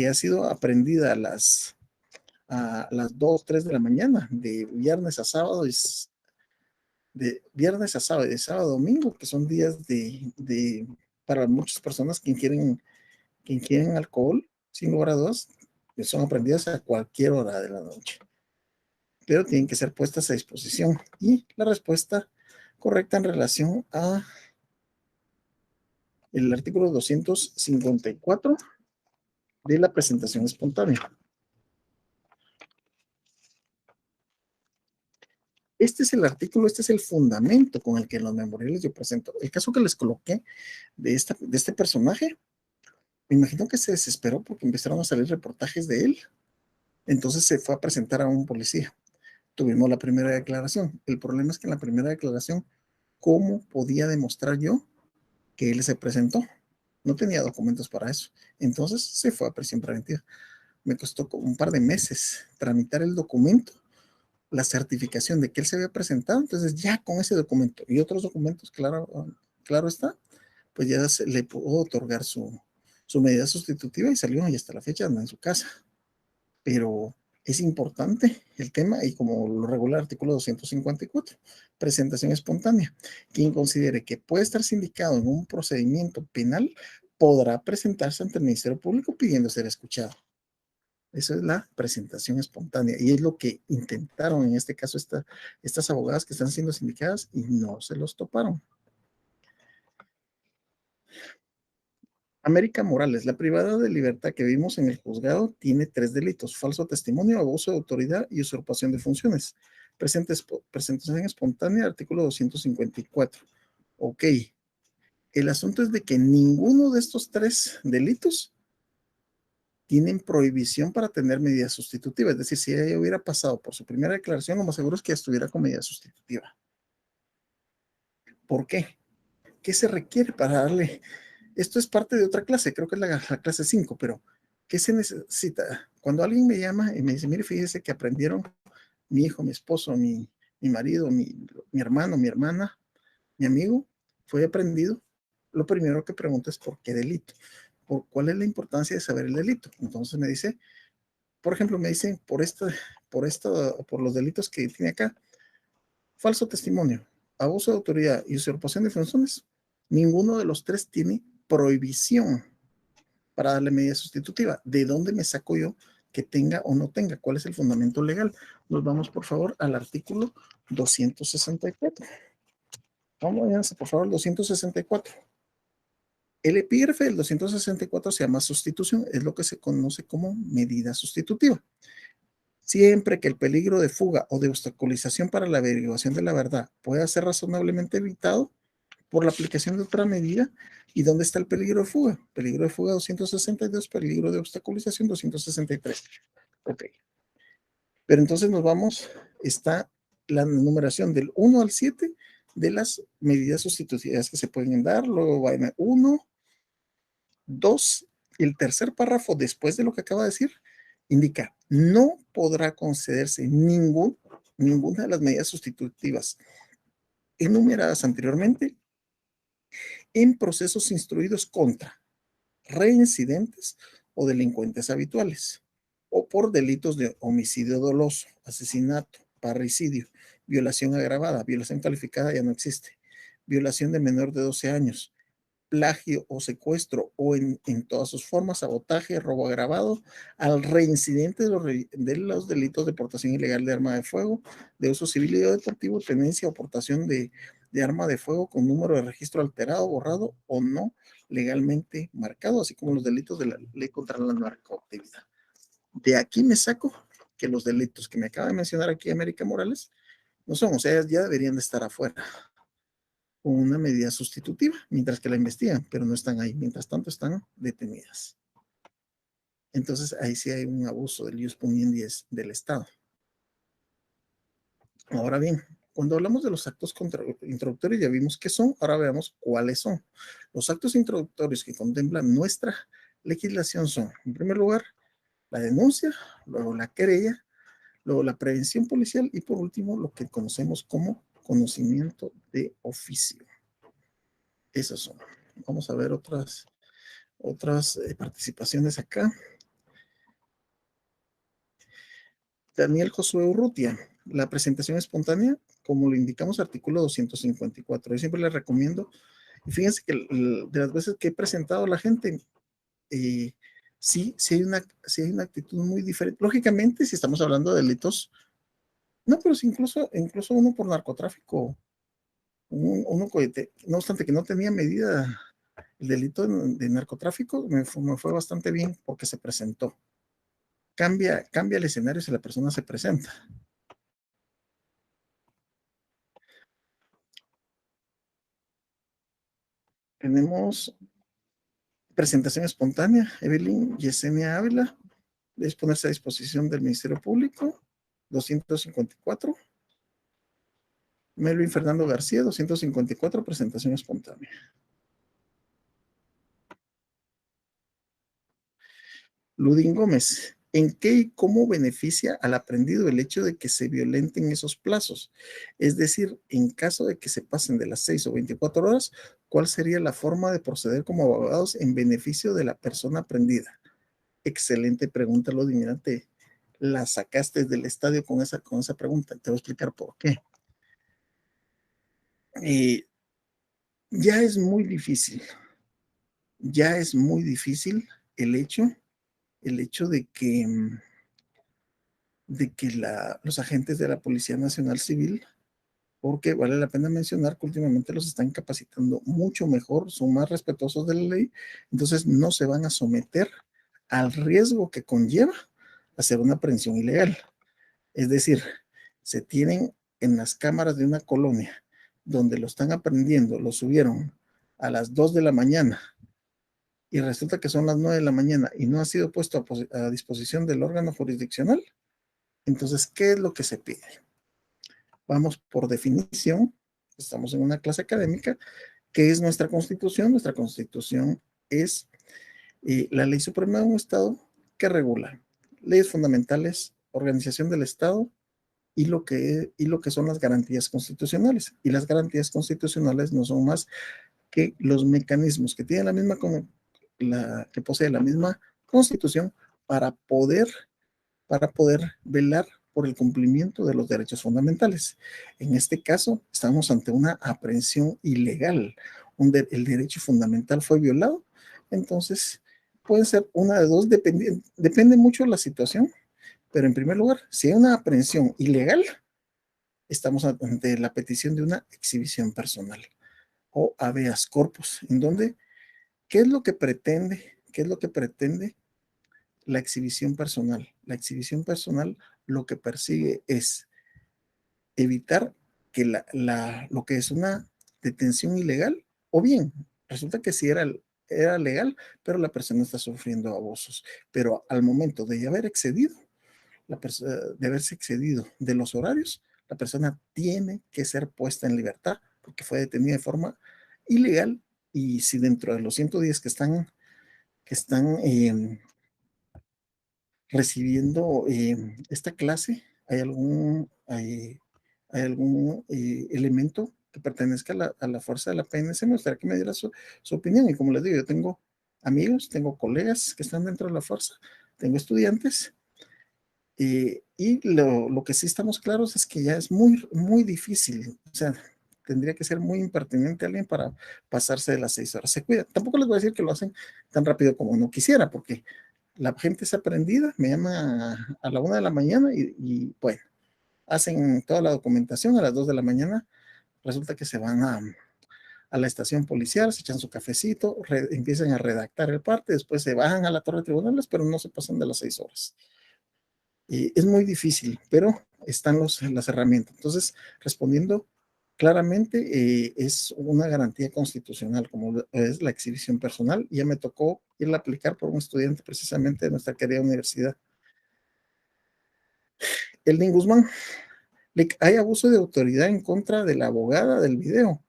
ha sido aprendida a las 2, 3 de la mañana, de viernes a sábado, de viernes a sábado y de sábado a domingo, que son días para muchas personas que quieren alcohol, sin lugar a dudas, que son aprendidas a cualquier hora de la noche, pero tienen que ser puestas a disposición. Y la respuesta correcta en relación a el artículo 254 de la presentación espontánea. Este es el artículo, este es el fundamento con el que en los memoriales yo presento. El caso que les coloqué de este personaje, me imagino que se desesperó porque empezaron a salir reportajes de él. Entonces se fue a presentar a un policía. Tuvimos la primera declaración. El problema es que en la primera declaración, ¿cómo podía demostrar yo que él se presentó? No tenía documentos para eso. Entonces se fue a prisión preventiva. Me costó como un par de meses tramitar el documento, la certificación de que él se había presentado. Entonces ya con ese documento y otros documentos, claro está, pues ya se le pudo otorgar su medida sustitutiva y salió, y hasta la fecha anda en su casa. Pero es importante el tema, y como lo regula el artículo 254, presentación espontánea. Quien considere que puede estar sindicado en un procedimiento penal podrá presentarse ante el Ministerio Público pidiendo ser escuchado. Eso es la presentación espontánea, y es lo que intentaron en este caso estas abogadas que están siendo sindicadas y no se los toparon. América Morales, la privada de libertad que vimos en el juzgado tiene 3 delitos: falso testimonio, abuso de autoridad y usurpación de funciones. Presentación espontánea, artículo 254. Ok. El asunto es de que ninguno de estos 3 delitos tienen prohibición para tener medida sustitutiva. Es decir, si ella hubiera pasado por su primera declaración, lo más seguro es que estuviera con medida sustitutiva. ¿Por qué? ¿Qué se requiere para darle? Esto es parte de otra clase, creo que es la clase 5, pero ¿qué se necesita? Cuando alguien me llama y me dice, mire, fíjese que aprendieron mi hijo, mi esposo, mi marido, mi hermano, mi hermana, mi amigo, fue aprendido, lo primero que pregunto es ¿por qué delito? ¿Cuál es la importancia de saber el delito? Entonces me dice, por ejemplo, me dicen por los delitos que tiene acá: falso testimonio, abuso de autoridad y usurpación de funciones. Ninguno de los 3 tiene prohibición para darle medida sustitutiva. ¿De dónde me saco yo que tenga o no tenga? ¿Cuál es el fundamento legal? Nos vamos, por favor, al artículo 264. Vamos, por favor, al 264. El epígrafe del 264 se llama sustitución, es lo que se conoce como medida sustitutiva. Siempre que el peligro de fuga o de obstaculización para la averiguación de la verdad pueda ser razonablemente evitado por la aplicación de otra medida. ¿Y dónde está el peligro de fuga? Peligro de fuga 262, peligro de obstaculización 263. Ok. Pero entonces nos vamos, está la numeración del 1 al 7 de las medidas sustitutivas que se pueden dar. Luego va en 1, 2, el tercer párrafo después de lo que acaba de decir indica: no podrá concederse ninguna de las medidas sustitutivas enumeradas anteriormente en procesos instruidos contra reincidentes o delincuentes habituales, o por delitos de homicidio doloso, asesinato, parricidio, violación agravada, violación calificada ya no existe, violación de menor de 12 años, plagio o secuestro o en todas sus formas, sabotaje, robo agravado, al reincidente de los delitos de portación ilegal de arma de fuego, de uso civil y deportivo, tenencia o portación de arma de fuego con número de registro alterado, borrado o no legalmente marcado, así como los delitos de la ley contra la narcoactividad. De aquí me saco que los delitos que me acaba de mencionar aquí América Morales no son, o sea, ya deberían de estar afuera con una medida sustitutiva, mientras que la investigan, pero no están ahí. Mientras tanto, están detenidas. Entonces, ahí sí hay un abuso del ius puniendi del Estado. Ahora bien, cuando hablamos de los actos introductorios, ya vimos qué son, ahora veamos cuáles son. Los actos introductorios que contemplan nuestra legislación son, en primer lugar, la denuncia, luego la querella, luego la prevención policial y por último, lo que conocemos como conocimiento de oficio. Esas son. Vamos a ver otras participaciones acá. Daniel Josué Urrutia, la presentación espontánea, como lo indicamos, artículo 254. Yo siempre les recomiendo, y fíjense que de las veces que he presentado a la gente, sí hay una actitud muy diferente. Lógicamente, si estamos hablando de delitos, no, pero si incluso uno por narcotráfico, no obstante que no tenía medida el delito de narcotráfico, me fue bastante bien porque se presentó. Cambia el escenario si la persona se presenta. Tenemos presentación espontánea. Evelyn Yesenia Ávila, debe ponerse a disposición del Ministerio Público, 254. Melvin Fernando García, 254, presentación espontánea. Ludín Gómez, ¿en qué y cómo beneficia al aprendido el hecho de que se violenten esos plazos? Es decir, en caso de que se pasen de las 6 o 24 horas, ¿cuál sería la forma de proceder como abogados en beneficio de la persona aprendida? Excelente pregunta, Ludín. Mira, la sacaste del estadio con esa pregunta. Te voy a explicar por qué. Ya es muy difícil el hecho de que los agentes de la Policía Nacional Civil, porque vale la pena mencionar que últimamente los están capacitando mucho mejor, son más respetuosos de la ley, entonces no se van a someter al riesgo que conlleva hacer una aprehensión ilegal. Es decir, se tienen en las cámaras de una colonia donde lo están aprendiendo, lo subieron a las 2 de la mañana y resulta que son las 9 de la mañana y no ha sido puesto a disposición del órgano jurisdiccional. Entonces, ¿qué es lo que se pide? Vamos por definición, estamos en una clase académica. ¿Qué es nuestra Constitución? Nuestra Constitución es la ley suprema de un Estado que regula leyes fundamentales, organización del Estado y lo que son las garantías constitucionales. Y las garantías constitucionales no son más que los mecanismos que tiene que posee la misma Constitución para poder velar por el cumplimiento de los derechos fundamentales. En este caso, estamos ante una aprehensión ilegal, donde el derecho fundamental fue violado. Entonces, puede ser una de dos, depende mucho de la situación, pero en primer lugar, si hay una aprehensión ilegal, estamos ante la petición de una exhibición personal o habeas corpus, en donde, ¿qué es lo que pretende? ¿Qué es lo que pretende la exhibición personal? La exhibición personal lo que persigue es evitar que lo que es una detención ilegal, o bien, resulta que sí era legal, pero la persona está sufriendo abusos. Pero al momento de haberse excedido de los horarios, la persona tiene que ser puesta en libertad porque fue detenida de forma ilegal. Y si dentro de los 110 que están recibiendo esta clase hay algún elemento que pertenezca a la fuerza de la PNC, me gustaría que me diera su opinión. Y como les digo, yo tengo amigos, tengo colegas que están dentro de la fuerza, tengo estudiantes, Y lo que sí estamos claros es que ya es muy, muy difícil. O sea, tendría que ser muy impertinente alguien para pasarse de las 6 horas. Se cuida. Tampoco les voy a decir que lo hacen tan rápido como uno quisiera, porque la gente es aprendida, me llama a la 1 de la mañana y bueno, hacen toda la documentación a las 2 de la mañana. Resulta que se van a la estación policial, se echan su cafecito, empiezan a redactar el parte, después se bajan a la torre de tribunales, pero no se pasan de las 6 horas. Es muy difícil, pero están las herramientas. Entonces, respondiendo claramente, es una garantía constitucional, como es la exhibición personal. Ya me tocó irla a aplicar por un estudiante precisamente de nuestra querida universidad. Eldin Guzmán, hay abuso de autoridad en contra de la abogada del video.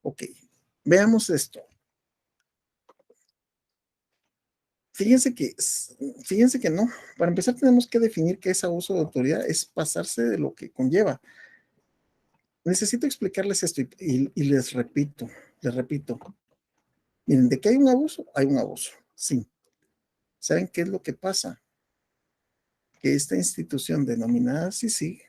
Ok, veamos esto. Fíjense que no. Para empezar, tenemos que definir qué es abuso de autoridad, es pasarse de lo que conlleva. Necesito explicarles esto y les repito. Miren, de que hay un abuso, sí. ¿Saben qué es lo que pasa? Que esta institución denominada CICIG,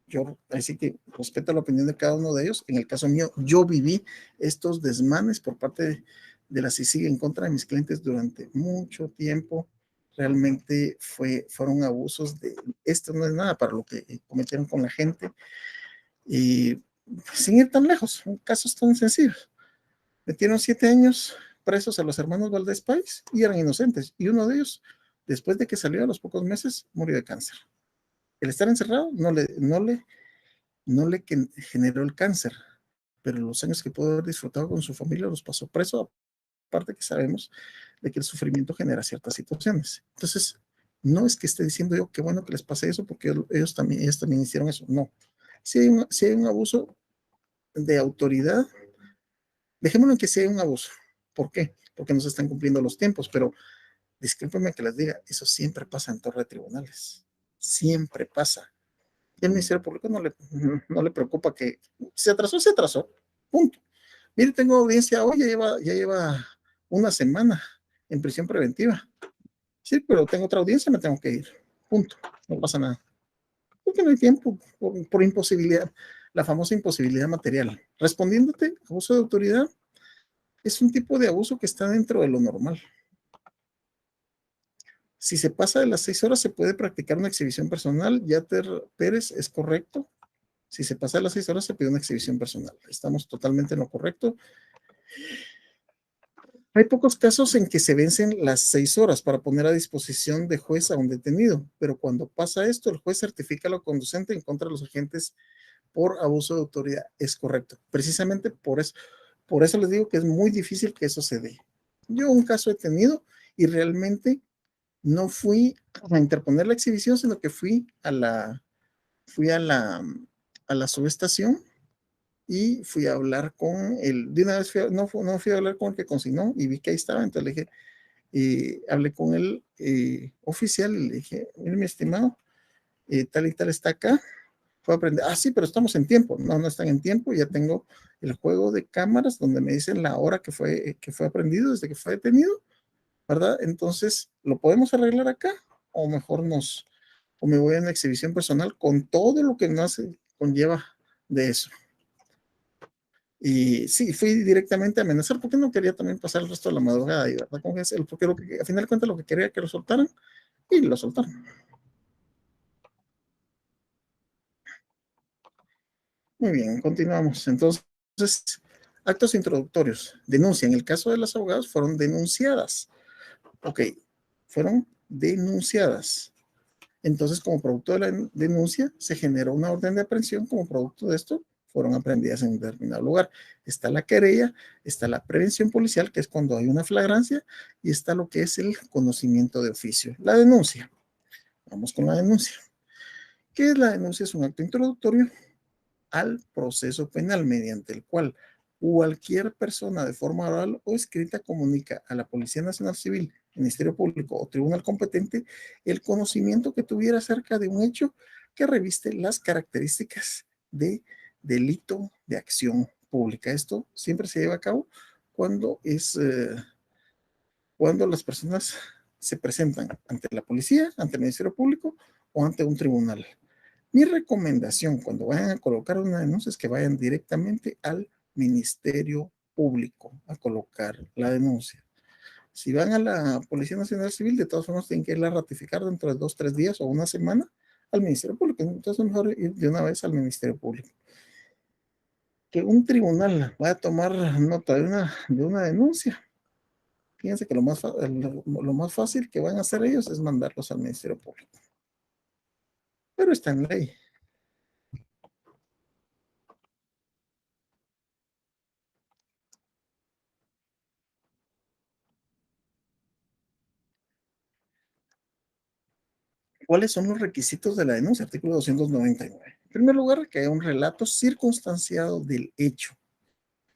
yo así que respeto la opinión de cada uno de ellos. En el caso mío, yo viví estos desmanes por parte de la CICIG en contra de mis clientes durante mucho tiempo. Realmente fueron abusos esto no es nada para lo que cometieron con la gente. Y sin ir tan lejos, casos tan sencillos. Metieron 7 años presos a los hermanos Valdés Páez y eran inocentes. Y uno de ellos, después de que salió a los pocos meses, murió de cáncer. El estar encerrado no le generó el cáncer, pero los años que pudo haber disfrutado con su familia los pasó preso, aparte que sabemos de que el sufrimiento genera ciertas situaciones. Entonces, no es que esté diciendo yo qué bueno que les pase eso, porque ellos también hicieron eso. No. Si hay un abuso de autoridad, dejémoslo en que sea un abuso. ¿Por qué? Porque no se están cumpliendo los tiempos, pero discúlpenme que les diga, eso siempre pasa en torre de tribunales. Siempre pasa. Y el Ministerio Público no le preocupa que se atrasó, punto. Mire, tengo audiencia hoy, ya lleva una semana en prisión preventiva. Sí, pero tengo otra audiencia, me tengo que ir, punto. No pasa nada. Porque no hay tiempo, por imposibilidad, la famosa imposibilidad material. Respondiéndote, abuso de autoridad es un tipo de abuso que está dentro de lo normal. Si se pasa de las 6 horas, se puede practicar una exhibición personal. Yater Pérez, ¿es correcto? Si se pasa de las 6 horas, se pide una exhibición personal. Estamos totalmente en lo correcto. Hay pocos casos en que se vencen las 6 horas para poner a disposición de juez a un detenido, pero cuando pasa esto, el juez certifica lo conducente en contra de los agentes por abuso de autoridad. Es correcto. Precisamente por eso les digo que es muy difícil que eso se dé. Yo un caso he tenido y realmente no fui a interponer la exhibición, sino que fui a la subestación y fui a hablar con de una vez no fui a hablar con el que consignó y vi que ahí estaba, entonces le dije, hablé con el oficial y le dije, mire mi estimado, tal y tal está acá, fue a aprender, sí, pero estamos en tiempo, no están en tiempo, ya tengo el juego de cámaras donde me dicen la hora que fue aprendido desde que fue detenido, ¿verdad? Entonces, ¿lo podemos arreglar acá? O mejor o me voy a una exhibición personal con todo lo que nos conlleva de eso. Y sí, fui directamente a amenazar porque no quería también pasar el resto de la madrugada ahí, ¿verdad? Porque a final de cuentas lo que quería era que lo soltaran y lo soltaron. Muy bien, continuamos. Entonces, actos introductorios. Denuncia. En el caso de las abogadas fueron denunciadas. Ok, fueron denunciadas. Entonces, como producto de la denuncia, se generó una orden de aprehensión. Como producto de esto, fueron aprehendidas en un determinado lugar. Está la querella, está la prevención policial, que es cuando hay una flagrancia, y está lo que es el conocimiento de oficio. La denuncia. Vamos con la denuncia. ¿Qué es la denuncia? Es un acto introductorio al proceso penal mediante el cual cualquier persona de forma oral o escrita comunica a la Policía Nacional Civil, Ministerio Público o tribunal competente el conocimiento que tuviera acerca de un hecho que reviste las características de delito de acción pública. Esto siempre se lleva a cabo cuando cuando las personas se presentan ante la policía, ante el Ministerio Público o ante un tribunal. Mi recomendación cuando vayan a colocar una denuncia es que vayan directamente al Ministerio Público a colocar la denuncia. Si van a la Policía Nacional Civil, de todas formas tienen que irla a ratificar dentro de 2, 3 días o una semana al Ministerio Público. Entonces es mejor ir de una vez al Ministerio Público. Que un tribunal vaya a tomar nota de una denuncia. Fíjense que lo más fácil que van a hacer ellos es mandarlos al Ministerio Público. Pero está en ley. ¿Cuáles son los requisitos de la denuncia? Artículo 299. En primer lugar, que haya un relato circunstanciado del hecho,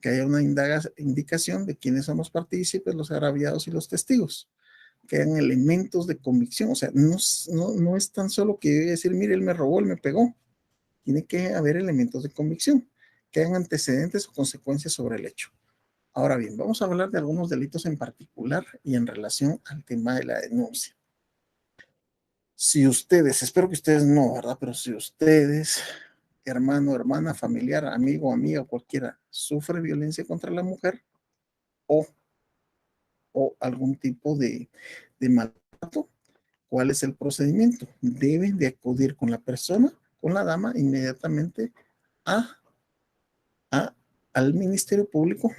que haya una indicación de quiénes son los partícipes, los agraviados y los testigos, que hayan elementos de convicción. O sea, no es tan solo que yo voy a decir, mire, él me robó, él me pegó. Tiene que haber elementos de convicción, que hayan antecedentes o consecuencias sobre el hecho. Ahora bien, vamos a hablar de algunos delitos en particular y en relación al tema de la denuncia. Si ustedes, espero que ustedes no, ¿verdad? Pero si ustedes, hermano, hermana, familiar, amigo, amiga, cualquiera, sufre violencia contra la mujer o, algún tipo de maltrato, ¿cuál es el procedimiento? Deben de acudir con la persona, con la dama, inmediatamente a, al Ministerio Público.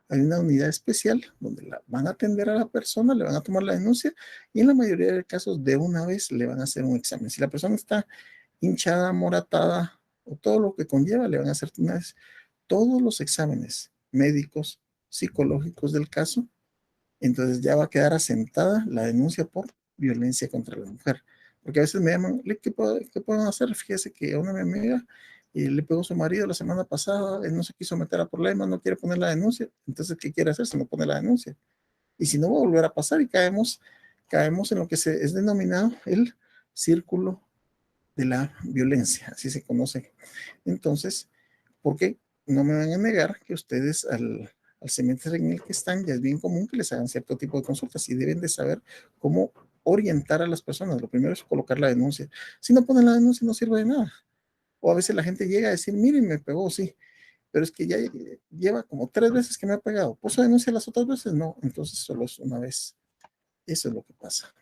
Hay una unidad especial donde la van a atender a la persona, le van a tomar la denuncia y en la mayoría de casos de una vez le van a hacer un examen. Si la persona está hinchada, moratada o todo lo que conlleva, le van a hacer una vez todos los exámenes médicos, psicológicos del caso. Entonces ya va a quedar asentada la denuncia por violencia contra la mujer. Porque a veces me llaman, ¿qué pueden hacer? Fíjese que a una de mi amiga le pegó su marido la semana pasada, él no se quiso meter a problemas, no quiere poner la denuncia. Entonces, ¿qué quiere hacer si no pone la denuncia? Y si no, va a volver a pasar y caemos en lo que es denominado el círculo de la violencia, así se conoce. Entonces, ¿por qué? No me van a negar que ustedes al semestre en el que están, ya es bien común que les hagan cierto tipo de consultas y deben de saber cómo orientar a las personas. Lo primero es colocar la denuncia. Si no ponen la denuncia, no sirve de nada. O a veces la gente llega a decir, miren, me pegó, sí, pero es que ya lleva como 3 veces que me ha pegado. ¿Puso denuncia las otras veces? No, entonces solo es una vez. Eso es lo que pasa.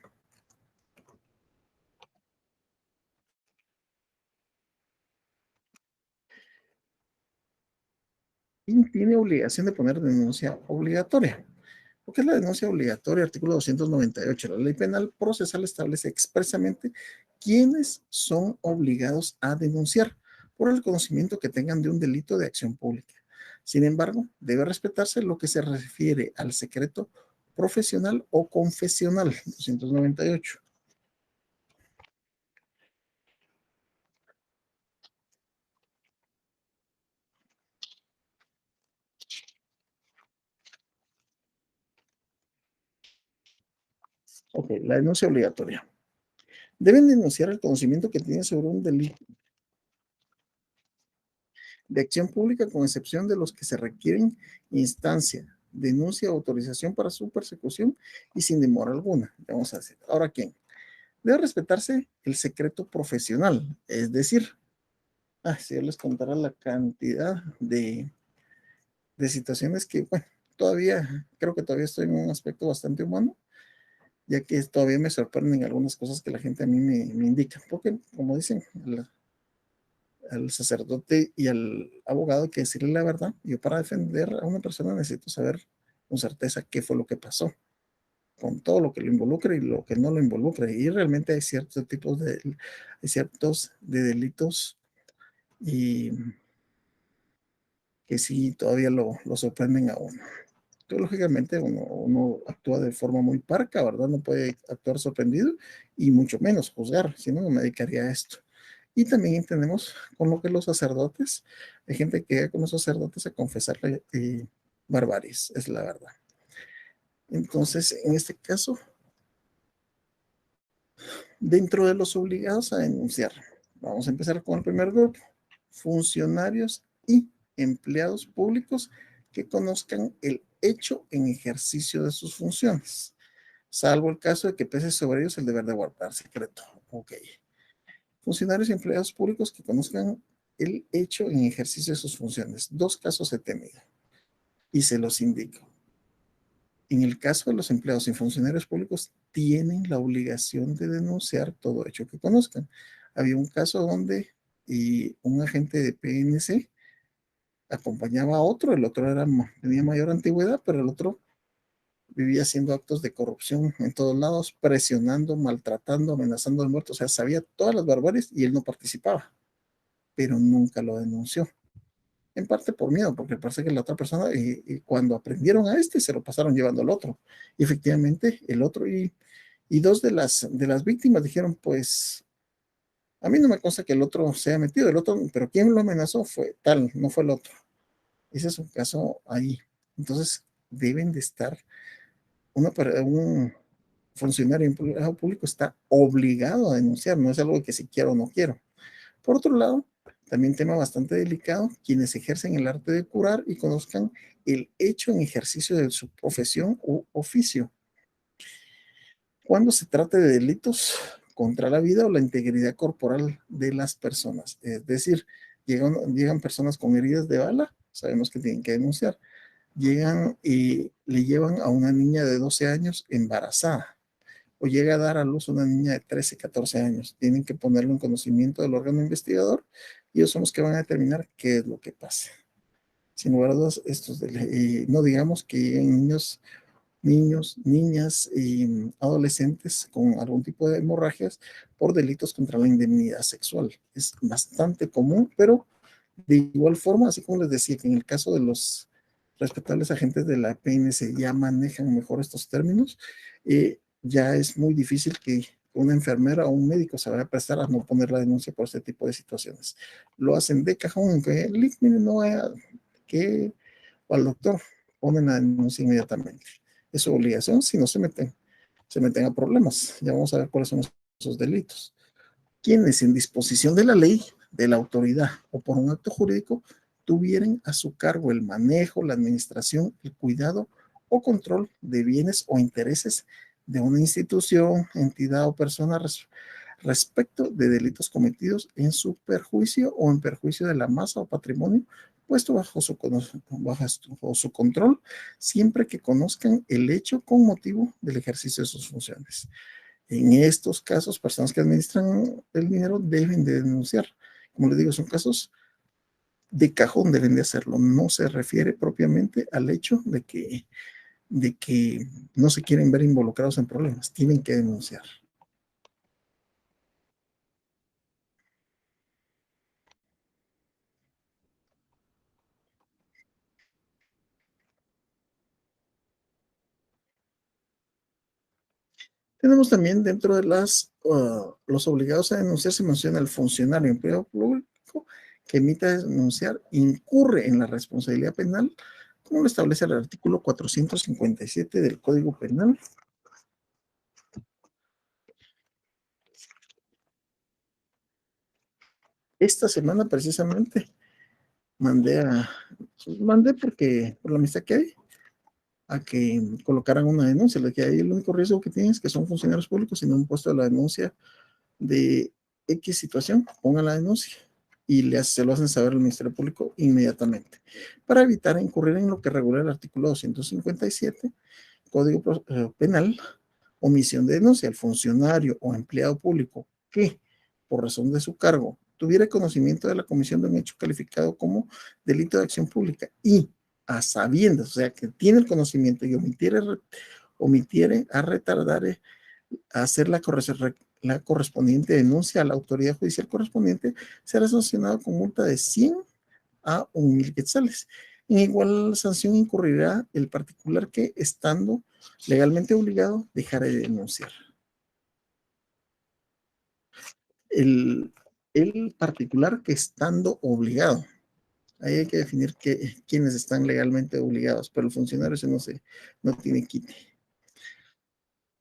¿Quién tiene obligación de poner denuncia obligatoria? ¿Qué es la denuncia obligatoria? Artículo 298. La ley penal procesal establece expresamente quiénes son obligados a denunciar por el conocimiento que tengan de un delito de acción pública. Sin embargo, debe respetarse lo que se refiere al secreto profesional o confesional. 298. Ok, la denuncia obligatoria. Deben denunciar el conocimiento que tienen sobre un delito de acción pública, con excepción de los que se requieren instancia, denuncia o autorización para su persecución y sin demora alguna. Vamos a decir, ahora, ¿quién? Debe respetarse el secreto profesional, es decir, si yo les contara la cantidad de situaciones que, bueno, todavía, creo que todavía estoy en un aspecto bastante humano, ya que todavía me sorprenden algunas cosas que la gente a mí me indica, porque como dicen, al sacerdote y al abogado hay que decirle la verdad. Yo para defender a una persona necesito saber con certeza qué fue lo que pasó, con todo lo que lo involucra y lo que no lo involucra. Y realmente hay ciertos tipos de delitos y que sí todavía lo sorprenden a uno. Lógicamente uno actúa de forma muy parca, ¿verdad? No puede actuar sorprendido y mucho menos juzgar, si no, no me dedicaría a esto. Y también entendemos con lo que los sacerdotes, hay gente que llega con los sacerdotes a confesarle barbaries, es la verdad. Entonces, en este caso, dentro de los obligados a denunciar, vamos a empezar con el primer grupo, funcionarios y empleados públicos que conozcan el hecho en ejercicio de sus funciones. salvo el caso de que pese sobre ellos el deber de guardar secreto. Ok. Funcionarios y empleados públicos que conozcan el hecho en ejercicio de sus funciones. 2 casos he tenido y se los indico. En el caso de los empleados y funcionarios públicos, tienen la obligación de denunciar todo hecho que conozcan. Había un caso donde un agente de PNC acompañaba a otro, el otro tenía mayor antigüedad, pero el otro vivía haciendo actos de corrupción en todos lados, presionando, maltratando, amenazando al muerto. O sea, sabía todas las barbaries y él no participaba, pero nunca lo denunció. En parte por miedo, porque parece que la otra persona, y cuando aprendieron a este, se lo pasaron llevando al otro. Y efectivamente, el otro y 2 de las víctimas dijeron, pues, a mí no me consta que el otro se haya metido, el otro, pero quien lo amenazó fue tal, no fue el otro. Ese es un caso ahí. Entonces, deben de estar, un funcionario empleado público está obligado a denunciar, no es algo que si quiero o no quiero. Por otro lado, también tema bastante delicado, quienes ejercen el arte de curar y conozcan el hecho en ejercicio de su profesión u oficio. Cuando se trate de delitos contra la vida o la integridad corporal de las personas, es decir, llegan personas con heridas de bala, sabemos que tienen que denunciar, llegan y le llevan a una niña de 12 años embarazada, o llega a dar a luz una niña de 13, 14 años. Tienen que ponerlo en conocimiento del órgano investigador y ellos son los que van a determinar qué es lo que pasa. Sin lugar a dudas, no digamos que niños, niñas y adolescentes con algún tipo de hemorragias por delitos contra la indemnidad sexual. Es bastante común, pero de igual forma, así como les decía que en el caso de los respetables agentes de la PNC ya manejan mejor estos términos, ya es muy difícil que una enfermera o un médico se vaya a prestar a no poner la denuncia por este tipo de situaciones. Lo hacen de cajón, que el mire, no vaya, que o al doctor ponen la denuncia inmediatamente. Es su obligación, si no se meten a problemas. Ya vamos a ver cuáles son esos delitos. Quienes en disposición de la ley, de la autoridad o por un acto jurídico tuvieran a su cargo el manejo, la administración, el cuidado o control de bienes o intereses de una institución, entidad o persona respecto de delitos cometidos en su perjuicio o en perjuicio de la masa o patrimonio puesto bajo su control, siempre que conozcan el hecho con motivo del ejercicio de sus funciones. En estos casos, personas que administran el dinero deben de denunciar. Como les digo, son casos de cajón, deben de hacerlo. No se refiere propiamente al hecho de que no se quieren ver involucrados en problemas. Tienen que denunciar. Tenemos también dentro de los obligados a denunciar, se menciona el funcionario empleado público que emita denunciar, incurre en la responsabilidad penal, como lo establece el artículo 457 del Código Penal. Esta semana precisamente mandé porque por la amistad que hay, a que colocaran una denuncia. Le dije, ahí el único riesgo que tienen es que son funcionarios públicos y no han puesto la denuncia de X situación, pongan la denuncia y se lo hacen saber al Ministerio Público inmediatamente para evitar incurrir en lo que regula el artículo 257 Código Penal, omisión de denuncia. El funcionario o empleado público que, por razón de su cargo, tuviera conocimiento de la comisión de un hecho calificado como delito de acción pública y a sabiendas, o sea, que tiene el conocimiento y omitiere a retardar a hacer la correspondiente denuncia a la autoridad judicial correspondiente, será sancionado con multa de 100 a 1,000 quetzales. En igual sanción incurrirá el particular que, estando legalmente obligado, dejara de denunciar. El particular que, estando obligado, ahí hay que definir quiénes están legalmente obligados, pero el funcionario ese no tiene quite.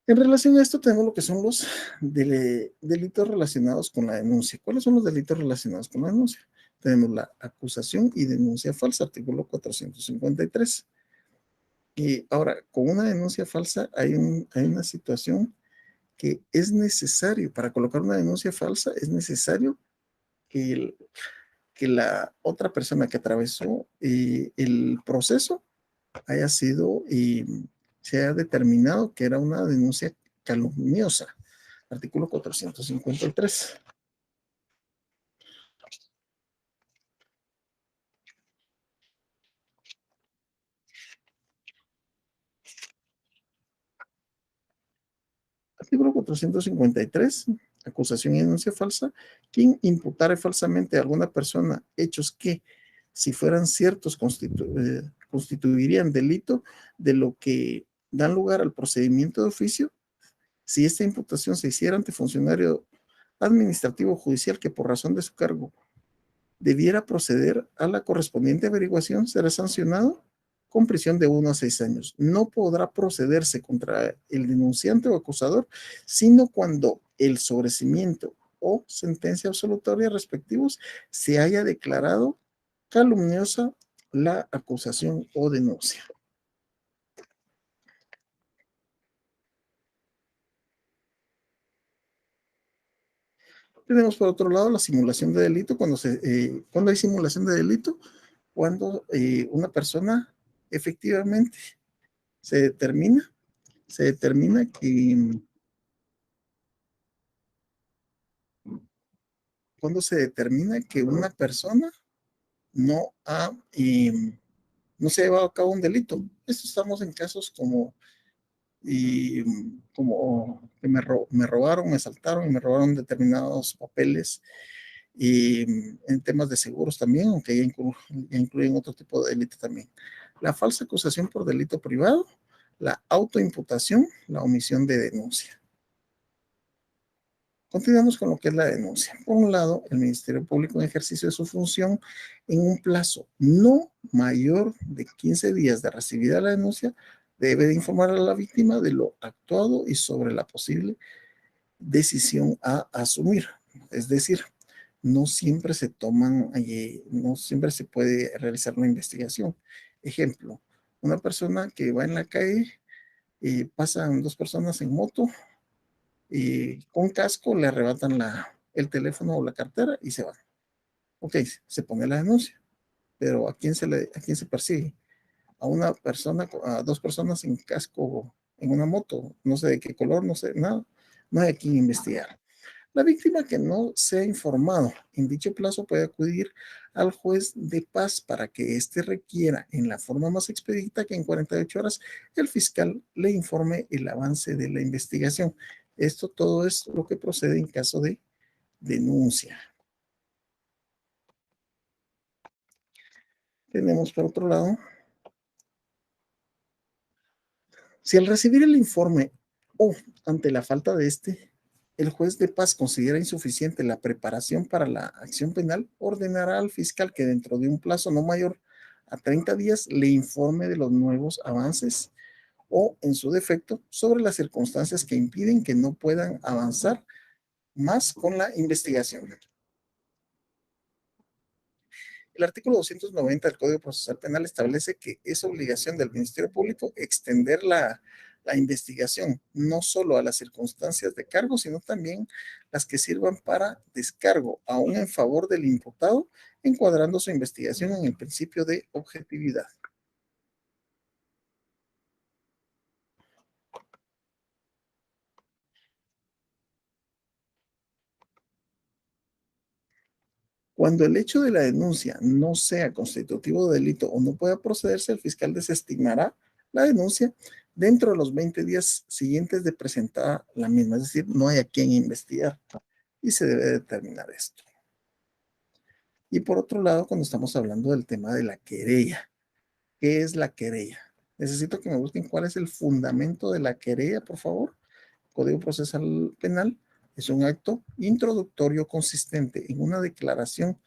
En relación a esto tenemos lo que son los delitos relacionados con la denuncia. ¿Cuáles son los delitos relacionados con la denuncia? Tenemos la acusación y denuncia falsa, artículo 453. Y ahora, con una denuncia falsa hay una situación que es necesario, para colocar una denuncia falsa, es necesario que la otra persona que atravesó el proceso haya sido y se haya determinado que era una denuncia calumniosa. Artículo 453. Artículo 453. Acusación y denuncia falsa. Quien imputare falsamente a alguna persona hechos que, si fueran ciertos, constituirían delito de lo que dan lugar al procedimiento de oficio, si esta imputación se hiciera ante funcionario administrativo o judicial que por razón de su cargo debiera proceder a la correspondiente averiguación, será sancionado con prisión de 1 a 6 años. No podrá procederse contra el denunciante o acusador, sino cuando el sobreseimiento o sentencia absolutoria respectivos se haya declarado calumniosa la acusación o denuncia. Tenemos por otro lado la simulación de delito. Cuando hay simulación de delito, cuando una persona efectivamente se determina, se determina que cuando se determina que una persona no ha no se ha llevado a cabo un delito. Esto estamos en casos como que me robaron, me asaltaron y me robaron determinados papeles y en temas de seguros también, aunque ya incluyen otro tipo de delito también. La falsa acusación por delito privado, la autoimputación, la omisión de denuncia. Continuamos con lo que es la denuncia. Por un lado, el Ministerio Público en ejercicio de su función en un plazo no mayor de 15 días de recibida la denuncia, debe de informar a la víctima de lo actuado y sobre la posible decisión a asumir. Es decir, no siempre se toman, no siempre se puede realizar una investigación. Ejemplo, una persona que va en la calle, pasan dos personas en moto y con casco le arrebatan el teléfono o la cartera y se van. Ok, se pone la denuncia, pero ¿a quién se persigue? A una persona, a dos personas en casco en una moto, no sé de qué color, no sé, nada, no hay a quien investigar. La víctima que no sea informado en dicho plazo puede acudir al juez de paz para que éste requiera en la forma más expedita que en 48 horas el fiscal le informe el avance de la investigación. Esto todo es lo que procede en caso de denuncia. Tenemos por otro lado, si al recibir el informe o ante la falta de este, el juez de paz considera insuficiente la preparación para la acción penal, ordenará al fiscal que dentro de un plazo no mayor a 30 días le informe de los nuevos avances o, en su defecto, sobre las circunstancias que impiden que no puedan avanzar más con la investigación. El artículo 290 del Código Procesal Penal establece que es obligación del Ministerio Público extender la investigación, no solo a las circunstancias de cargo, sino también las que sirvan para descargo, aún en favor del imputado, encuadrando su investigación en el principio de objetividad. Cuando el hecho de la denuncia no sea constitutivo de delito o no pueda procederse, el fiscal desestimará la denuncia dentro de los 20 días siguientes de presentar la misma. Es decir, no hay a quien investigar y se debe determinar esto. Y por otro lado, cuando estamos hablando del tema de la querella, ¿qué es la querella? Necesito que me busquen cuál es el fundamento de la querella, por favor. Código Procesal Penal es un acto introductorio consistente en una declaración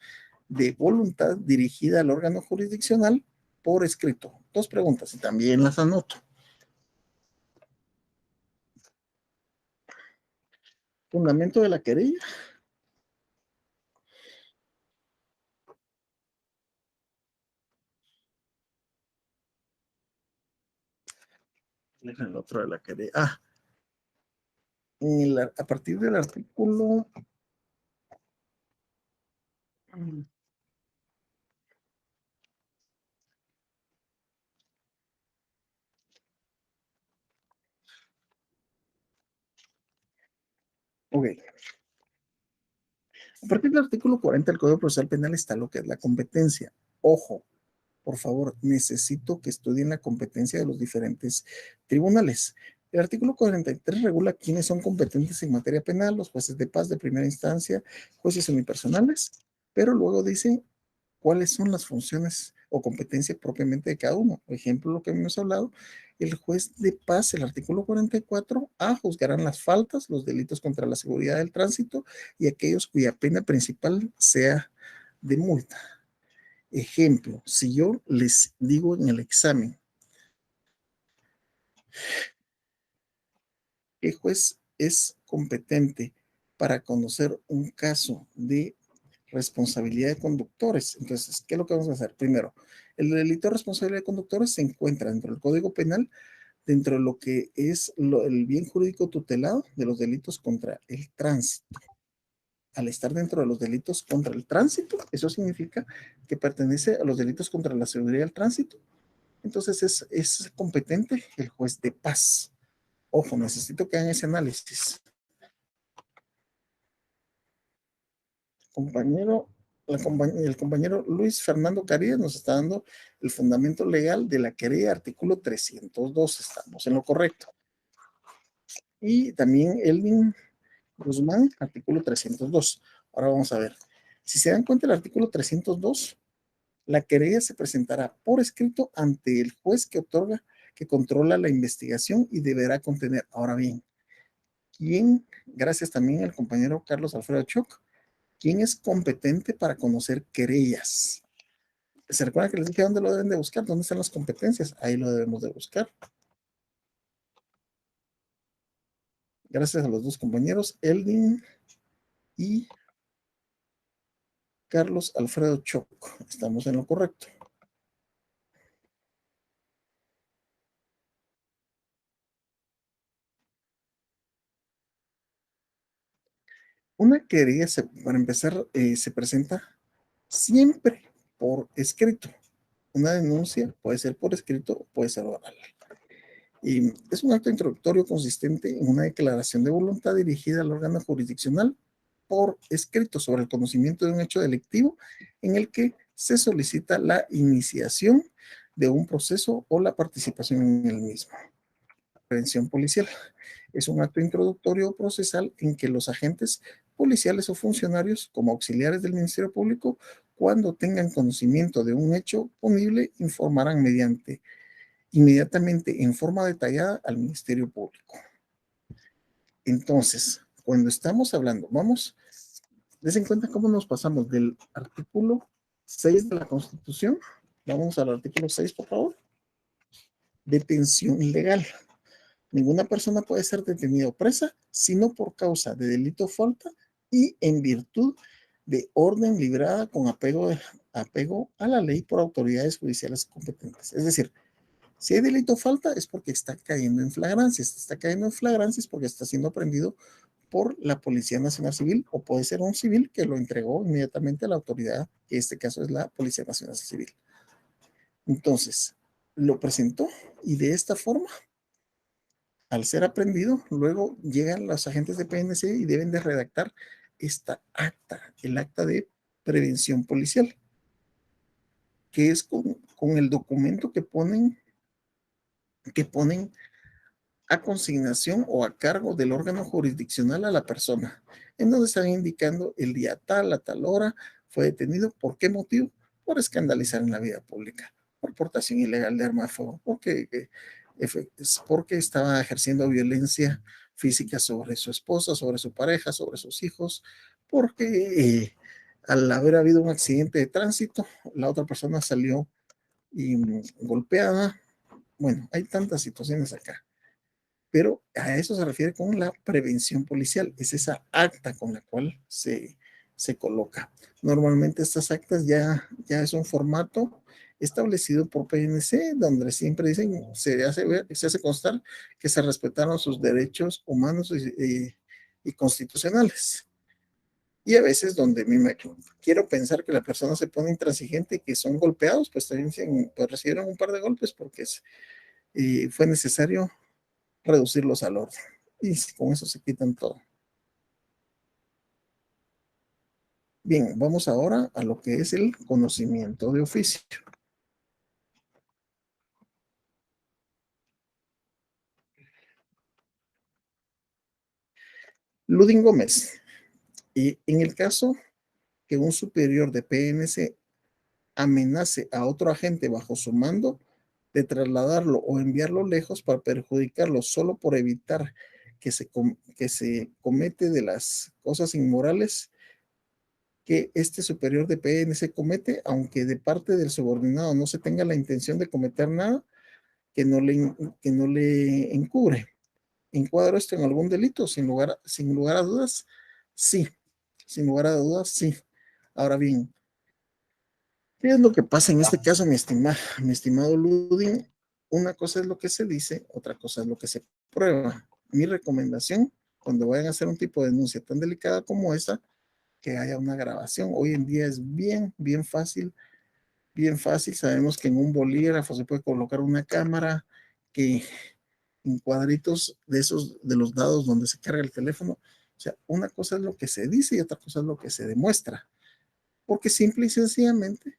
de voluntad dirigida al órgano jurisdiccional por escrito. Dos preguntas y también las anoto. Fundamento de la querella. El otro de la querella. A partir del artículo. Ok. A partir del artículo 40 del Código Procesal Penal está lo que es la competencia. Ojo, por favor, necesito que estudien la competencia de los diferentes tribunales. El artículo 43 regula quiénes son competentes en materia penal, los jueces de paz de primera instancia, jueces unipersonales, pero luego dice cuáles son las funciones o competencia propiamente de cada uno. Por ejemplo, lo que hemos hablado, el juez de paz, el artículo 44, juzgarán las faltas, los delitos contra la seguridad del tránsito y aquellos cuya pena principal sea de multa. Ejemplo, si yo les digo en el examen, ¿qué juez es competente para conocer un caso de responsabilidad de conductores? Entonces, ¿qué es lo que vamos a hacer? Primero, el delito de responsabilidad de conductores se encuentra dentro del Código Penal, dentro de lo que es el bien jurídico tutelado de los delitos contra el tránsito. Al estar dentro de los delitos contra el tránsito, eso significa que pertenece a los delitos contra la seguridad del tránsito. Entonces es competente el juez de paz. Ojo, necesito que hagan ese análisis. El compañero Luis Fernando Carías nos está dando el fundamento legal de la querella, artículo 302. Estamos en lo correcto. Y también Elvin Guzmán, artículo 302. Ahora vamos a ver. Si se dan cuenta, el artículo 302, la querella se presentará por escrito ante el juez que controla la investigación y deberá contener. Ahora bien, ¿quién, gracias también al compañero Carlos Alfredo Choc, quién es competente para conocer querellas? ¿Se recuerdan que les dije dónde lo deben de buscar? ¿Dónde están las competencias? Ahí lo debemos de buscar. Gracias a los dos compañeros, Eldin y Carlos Alfredo Choc. Estamos en lo correcto. Una querella, para empezar, se presenta siempre por escrito. Una denuncia puede ser por escrito o puede ser oral. Y es un acto introductorio consistente en una declaración de voluntad dirigida al órgano jurisdiccional por escrito sobre el conocimiento de un hecho delictivo en el que se solicita la iniciación de un proceso o la participación en el mismo. Prevención policial es un acto introductorio o procesal en que los agentes policiales o funcionarios, como auxiliares del Ministerio Público, cuando tengan conocimiento de un hecho punible, informarán inmediatamente en forma detallada al Ministerio Público. Entonces, cuando estamos hablando, des en cuenta cómo nos pasamos del artículo 6 de la Constitución. Vamos al artículo 6, por favor. Detención ilegal. Ninguna persona puede ser detenida o presa, sino por causa de delito o falta y en virtud de orden librada con apego a la ley por autoridades judiciales competentes. Es decir, si hay delito o falta es porque está cayendo en flagrancia. Si está cayendo en flagrancia es porque está siendo aprendido por la Policía Nacional Civil o puede ser un civil que lo entregó inmediatamente a la autoridad, que en este caso es la Policía Nacional Civil. Entonces, lo presentó y de esta forma, al ser aprendido, luego llegan los agentes de PNC y deben de redactar esta acta, el acta de prevención policial, que es con el documento que ponen a consignación o a cargo del órgano jurisdiccional a la persona, en donde están indicando el día tal, a tal hora, fue detenido, ¿por qué motivo? Por escandalizar en la vida pública, por portación ilegal de arma de fuego, porque estaba ejerciendo violencia física sobre su esposa, sobre su pareja, sobre sus hijos, porque al haber habido un accidente de tránsito, la otra persona salió golpeada. Bueno, hay tantas situaciones acá, pero a eso se refiere con la prevención policial, es esa acta con la cual se coloca. Normalmente estas actas ya es un formato establecido por PNC, donde siempre dicen, se hace constar que se respetaron sus derechos humanos y constitucionales. Y a veces donde quiero pensar que la persona se pone intransigente y que son golpeados, pues también pues recibieron un par de golpes porque fue necesario reducirlos al orden. Y con eso se quitan todo. Bien, vamos ahora a lo que es el conocimiento de oficio. Ludin Gómez. Y en el caso que un superior de PNC amenace a otro agente bajo su mando de trasladarlo o enviarlo lejos para perjudicarlo solo por evitar que se comete de las cosas inmorales que este superior de PNC comete, aunque de parte del subordinado no se tenga la intención de cometer nada que no le encubre. ¿Encuadro esto en algún delito? Sin lugar a dudas, sí. Sin lugar a dudas, sí. Ahora bien, ¿qué es lo que pasa en este caso, mi estimado Ludin? Una cosa es lo que se dice, otra cosa es lo que se prueba. Mi recomendación, cuando vayan a hacer un tipo de denuncia tan delicada como esta, que haya una grabación. Hoy en día es bien fácil, bien fácil. Sabemos que en un bolígrafo se puede colocar una cámara que en cuadritos de los dados donde se carga el teléfono. O sea, una cosa es lo que se dice y otra cosa es lo que se demuestra. Porque simple y sencillamente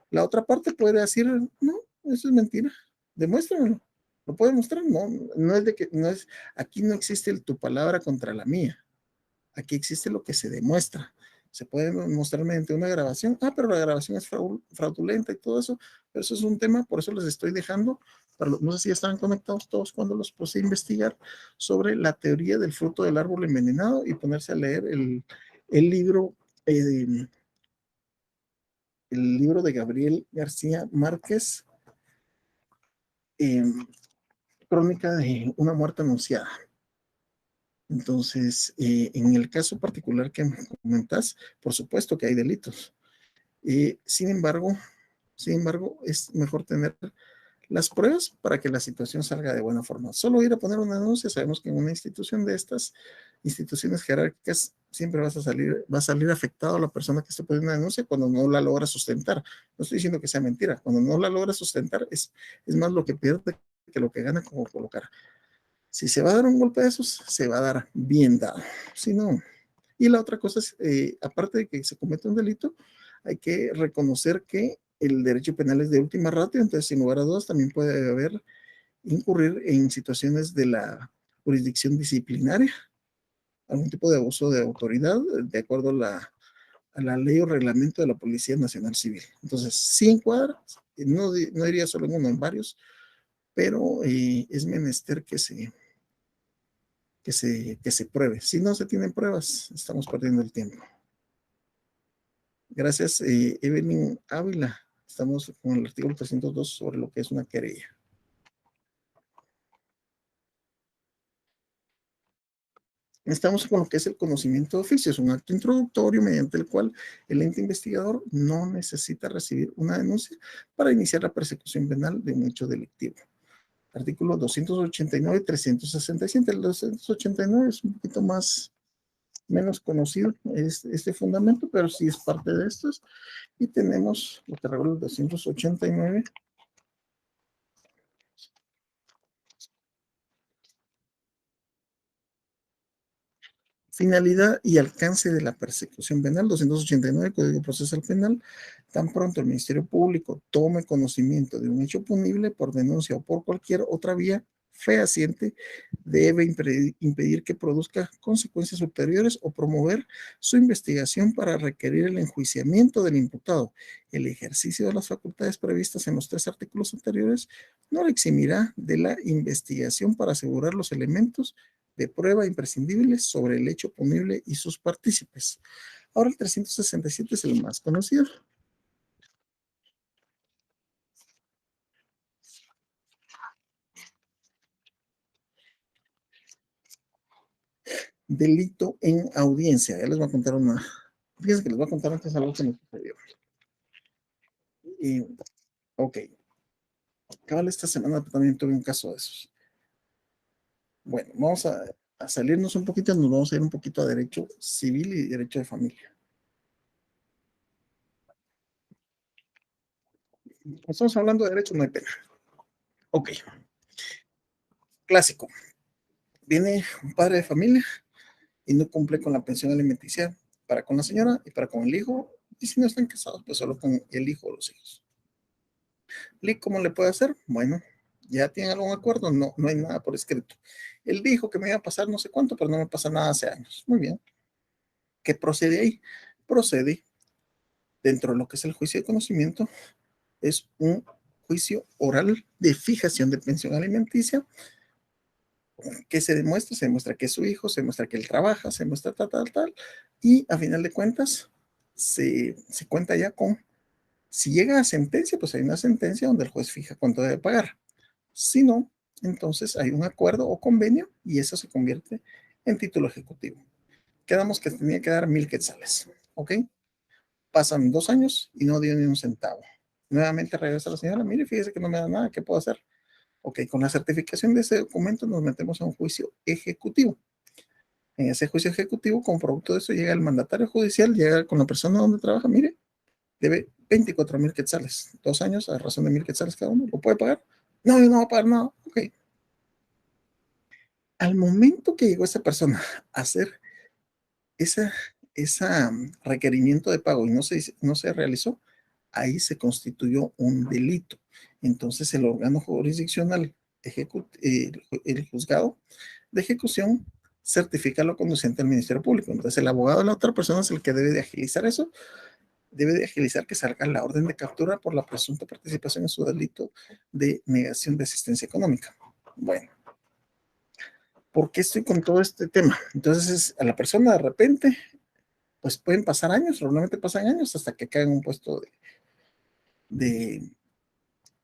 la otra parte puede decir, no, eso es mentira, demuéstramelo. ¿Lo puede mostrar? No, no es de que, no es, aquí no existe tu palabra contra la mía. Aquí existe lo que se demuestra. Se puede mostrar mediante una grabación. Pero la grabación es fraudulenta y todo eso. Pero eso es un tema, por eso les estoy dejando. No sé si estaban conectados todos cuando los puse a investigar sobre la teoría del fruto del árbol envenenado y ponerse a leer el libro, el libro de Gabriel García Márquez, eh, Crónica de una muerte anunciada. Entonces, en el caso particular que me comentas, por supuesto que hay delitos. Sin embargo, es mejor tener las pruebas para que la situación salga de buena forma. Solo ir a poner una denuncia, sabemos que en una institución de estas instituciones jerárquicas siempre va a salir afectado a la persona que está poniendo una denuncia cuando no la logra sustentar. No estoy diciendo que sea mentira, cuando no la logra sustentar es más lo que pierde que lo que gana como colocar. Si se va a dar un golpe de esos, se va a dar bien dado. Si no, y la otra cosa es, aparte de que se comete un delito, hay que reconocer que el derecho penal es de última ratio, entonces sin lugar a dudas también puede incurrir en situaciones de la jurisdicción disciplinaria, algún tipo de abuso de autoridad, de acuerdo a la ley o reglamento de la Policía Nacional Civil. Entonces, sí encuadra, no diría solo en uno, en varios, pero es menester que se pruebe. Si no se tienen pruebas, estamos perdiendo el tiempo. Gracias, Evelyn Ávila. Estamos con el artículo 302 sobre lo que es una querella. Estamos con lo que es el conocimiento de oficio. Es un acto introductorio mediante el cual el ente investigador no necesita recibir una denuncia para iniciar la persecución penal de un hecho delictivo. Artículo 289 y 367. El 289 es un poquito menos conocido este fundamento, pero sí es parte de estos. Y tenemos lo que regula el 289. Finalidad y alcance de la persecución penal, 289, Código Procesal Penal. Tan pronto el Ministerio Público tome conocimiento de un hecho punible por denuncia o por cualquier otra vía fehaciente, debe impedir que produzca consecuencias superiores o promover su investigación para requerir el enjuiciamiento del imputado. El ejercicio de las facultades previstas en los 3 artículos anteriores no le eximirá de la investigación para asegurar los elementos de prueba imprescindibles sobre el hecho punible y sus partícipes. Ahora el 367 es el más conocido. Delito en audiencia. Ya les voy a contar fíjense que les voy a contar antes algo que me sucedió. Y, ok. Cabal, esta semana también tuve un caso de esos. Bueno, vamos a salirnos un poquito, nos vamos a ir un poquito a derecho civil y derecho de familia. Estamos hablando de derecho, no hay pena. Ok. Clásico. Viene un padre de familia y no cumple con la pensión alimenticia para con la señora y para con el hijo. Y si no están casados, pues solo con el hijo o los hijos. ¿Cómo le puede hacer? Bueno, ¿ya tienen algún acuerdo? No, no hay nada por escrito. Él dijo que me iba a pasar no sé cuánto, pero no me pasa nada hace años. Muy bien. ¿Qué procede ahí? Procede dentro de lo que es el juicio de conocimiento, es un juicio oral de fijación de pensión alimenticia que se demuestra que es su hijo, se demuestra que él trabaja, se demuestra tal, y a final de cuentas se cuenta ya con, si llega a sentencia, pues hay una sentencia donde el juez fija cuánto debe pagar. Si no, entonces hay un acuerdo o convenio y eso se convierte en título ejecutivo. Quedamos que tenía que dar 1,000 quetzales, ¿ok? Pasan 2 años y no dio ni un centavo. Nuevamente regresa la señora, mire, fíjese que no me da nada, ¿qué puedo hacer? Ok, con la certificación de ese documento nos metemos a un juicio ejecutivo. En ese juicio ejecutivo, con producto de eso, llega el mandatario judicial, llega con la persona donde trabaja, mire, debe 24,000 quetzales, 2 años a razón de 1,000 quetzales cada uno, ¿lo puede pagar? No, yo no voy a pagar nada, ok. Al momento que llegó esa persona a hacer ese requerimiento de pago y no se realizó, ahí se constituyó un delito. Entonces el órgano jurisdiccional, el juzgado de ejecución, certifica lo conducente al Ministerio Público. Entonces el abogado de la otra persona es el que debe de agilizar eso, debe de agilizar que salga la orden de captura por la presunta participación en su delito de negación de asistencia económica. Bueno, ¿por qué estoy con todo este tema? Entonces a la persona de repente, pues pueden pasar años, normalmente pasan años hasta que cae en un puesto de,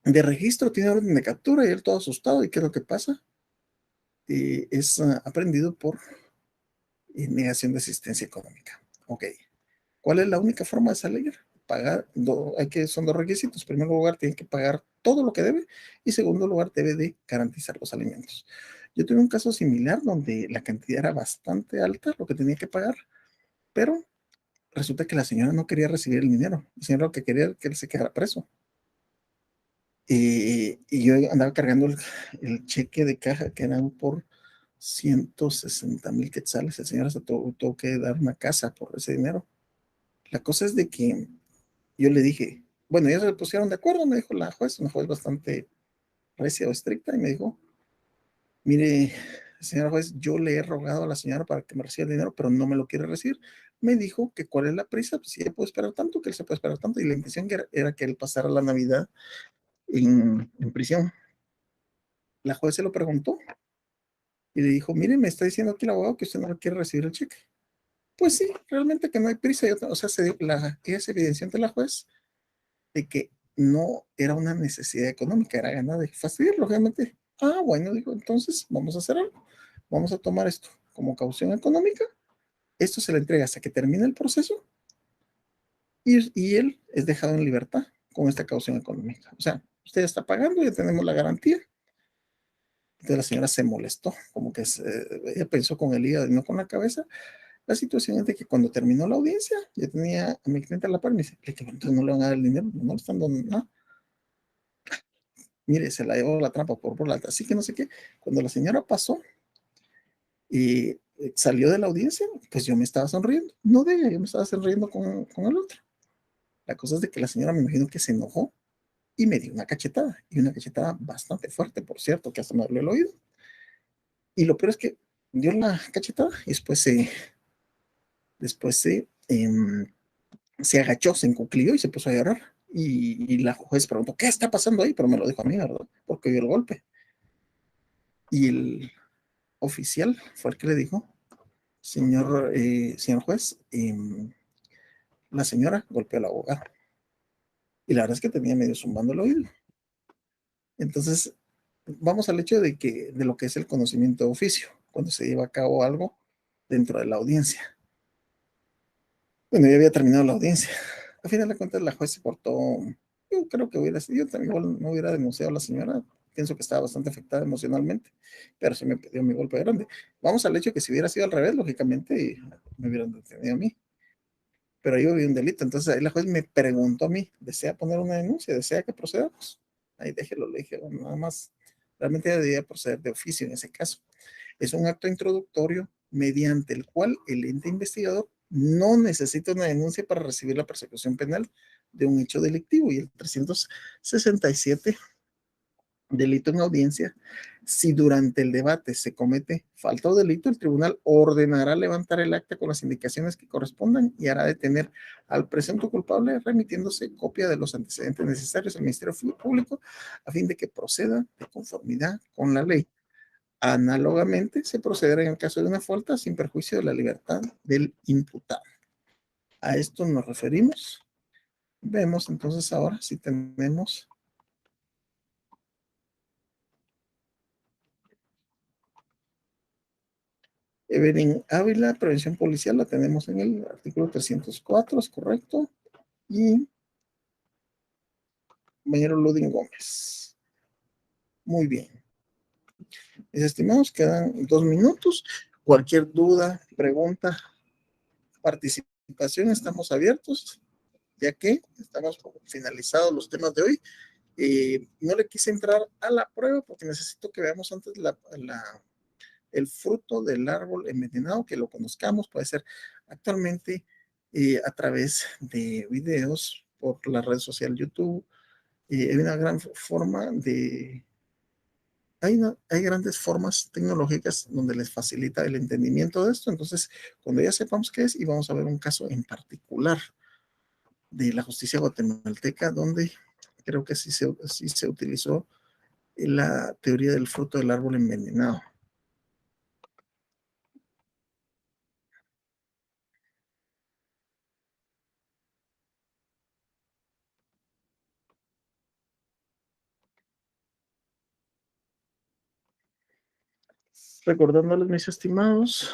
de registro, tiene orden de captura y él todo asustado. ¿Y qué es lo que pasa? Es aprendido por negación de asistencia económica. Ok. ¿Cuál es la única forma de salir? Pagar, son 2 requisitos. En primer lugar, tiene que pagar todo lo que debe y en segundo lugar, debe de garantizar los alimentos. Yo tuve un caso similar donde la cantidad era bastante alta, lo que tenía que pagar, pero resulta que la señora no quería recibir el dinero. La señora lo que quería era que él se quedara preso. Y yo andaba cargando el cheque de caja que eran por 160,000 quetzales. El señor hasta tuvo que dar una casa por ese dinero. La cosa es de que yo le dije, bueno, ya se pusieron de acuerdo, me dijo la juez, una juez bastante recia o estricta, y me dijo, mire, señora juez, yo le he rogado a la señora para que me reciba el dinero, pero no me lo quiere recibir. Me dijo que cuál es la prisa, pues si ella puede esperar tanto, que él se puede esperar tanto, y la intención era que él pasara la Navidad en prisión. La juez se lo preguntó y le dijo, mire, me está diciendo aquí el abogado que usted no quiere recibir el cheque. Pues sí, realmente que no hay prisa. O sea, ella se evidenció ante la juez de que no era una necesidad económica, era ganas de fastidiarlo, obviamente. Ah, bueno, dijo, entonces vamos a hacer algo. Vamos a tomar esto como caución económica. Esto se le entrega hasta que termine el proceso y él es dejado en libertad con esta caución económica. O sea, usted está pagando, ya tenemos la garantía. Entonces la señora se molestó, como que ella pensó con el hígado y no con la cabeza. La situación es de que cuando terminó la audiencia, ya tenía a mi cliente a la par y me dice, entonces no le van a dar el dinero, no le están dando nada. Mire, se la llevó la trampa por la alta. Así que no sé qué. Cuando la señora pasó y salió de la audiencia, pues yo me estaba sonriendo. No de ella, yo me estaba sonriendo con el otro. La cosa es de que la señora me imagino que se enojó y me dio una cachetada. Y una cachetada bastante fuerte, por cierto, que hasta me dolió el oído. Y lo peor es que dio la cachetada y después se agachó, se encuclilló y se puso a llorar. Y la juez preguntó, ¿qué está pasando ahí? Pero me lo dijo a mí, ¿verdad? Porque dio el golpe. Y el oficial fue el que le dijo, señor juez, la señora golpeó al abogado. Y la verdad es que tenía medio zumbando el oído. Entonces, vamos al hecho de lo que es el conocimiento de oficio, cuando se lleva a cabo algo dentro de la audiencia. Bueno, ya había terminado la audiencia. A final de cuentas, la juez se portó Yo creo que hubiera sido, yo también igual no hubiera denunciado a la señora, pienso que estaba bastante afectada emocionalmente, pero sí me pidió mi golpe grande. Vamos al hecho de que si hubiera sido al revés, lógicamente me hubieran detenido a mí, pero ahí había un delito, entonces ahí la juez me preguntó a mí, ¿desea poner una denuncia? ¿Desea que procedamos? Ahí déjelo, le dije, bueno, nada más, realmente debería proceder de oficio en ese caso. Es un acto introductorio mediante el cual el ente investigador no necesita una denuncia para recibir la persecución penal de un hecho delictivo, y el 367, delito en audiencia, si durante el debate se comete falta o delito, el tribunal ordenará levantar el acta con las indicaciones que correspondan y hará detener al presunto culpable, remitiéndose copia de los antecedentes necesarios al Ministerio Público a fin de que proceda de conformidad con la ley. Análogamente, se procederá en el caso de una falta sin perjuicio de la libertad del imputado. A esto nos referimos. Vemos entonces ahora si tenemos Evelyn Ávila, prevención policial, la tenemos en el artículo 304, es correcto. Y compañero Ludin Gómez. Muy bien. Mis estimados, quedan 2 minutos. Cualquier duda, pregunta, participación, estamos abiertos, ya que estamos finalizados los temas de hoy. No le quise entrar a la prueba porque necesito que veamos antes el fruto del árbol envenenado, que lo conozcamos, puede ser actualmente a través de videos por la red social YouTube. Hay una gran forma de... Hay grandes formas tecnológicas donde les facilita el entendimiento de esto. Entonces, cuando ya sepamos qué es, y vamos a ver un caso en particular de la justicia guatemalteca, donde creo que sí se utilizó la teoría del fruto del árbol envenenado. Recordándoles, mis estimados,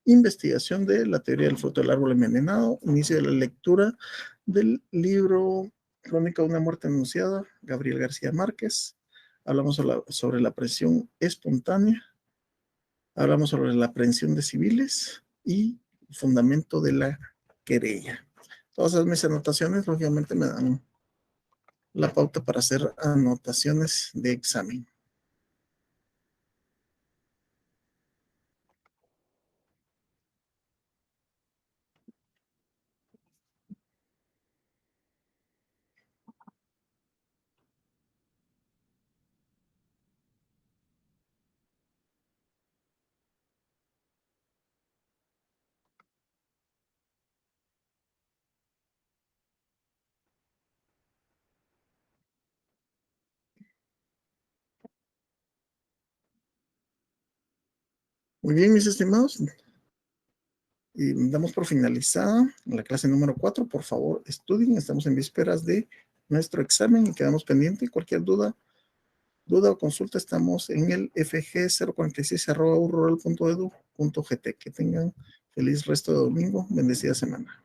investigación de la teoría del fruto del árbol envenenado, inicio de la lectura del libro Crónica de una muerte anunciada, Gabriel García Márquez. Hablamos sobre la aprehensión espontánea, hablamos sobre la aprehensión de civiles y el fundamento de la querella. Todas mis anotaciones, lógicamente, me dan la pauta para hacer anotaciones de examen. Muy bien, mis estimados. Y damos por finalizada la clase número 4. Por favor, estudien. Estamos en vísperas de nuestro examen y quedamos pendientes. Cualquier duda o consulta, estamos en el fg046@urrural.edu.gt. Que tengan feliz resto de domingo. Bendecida semana.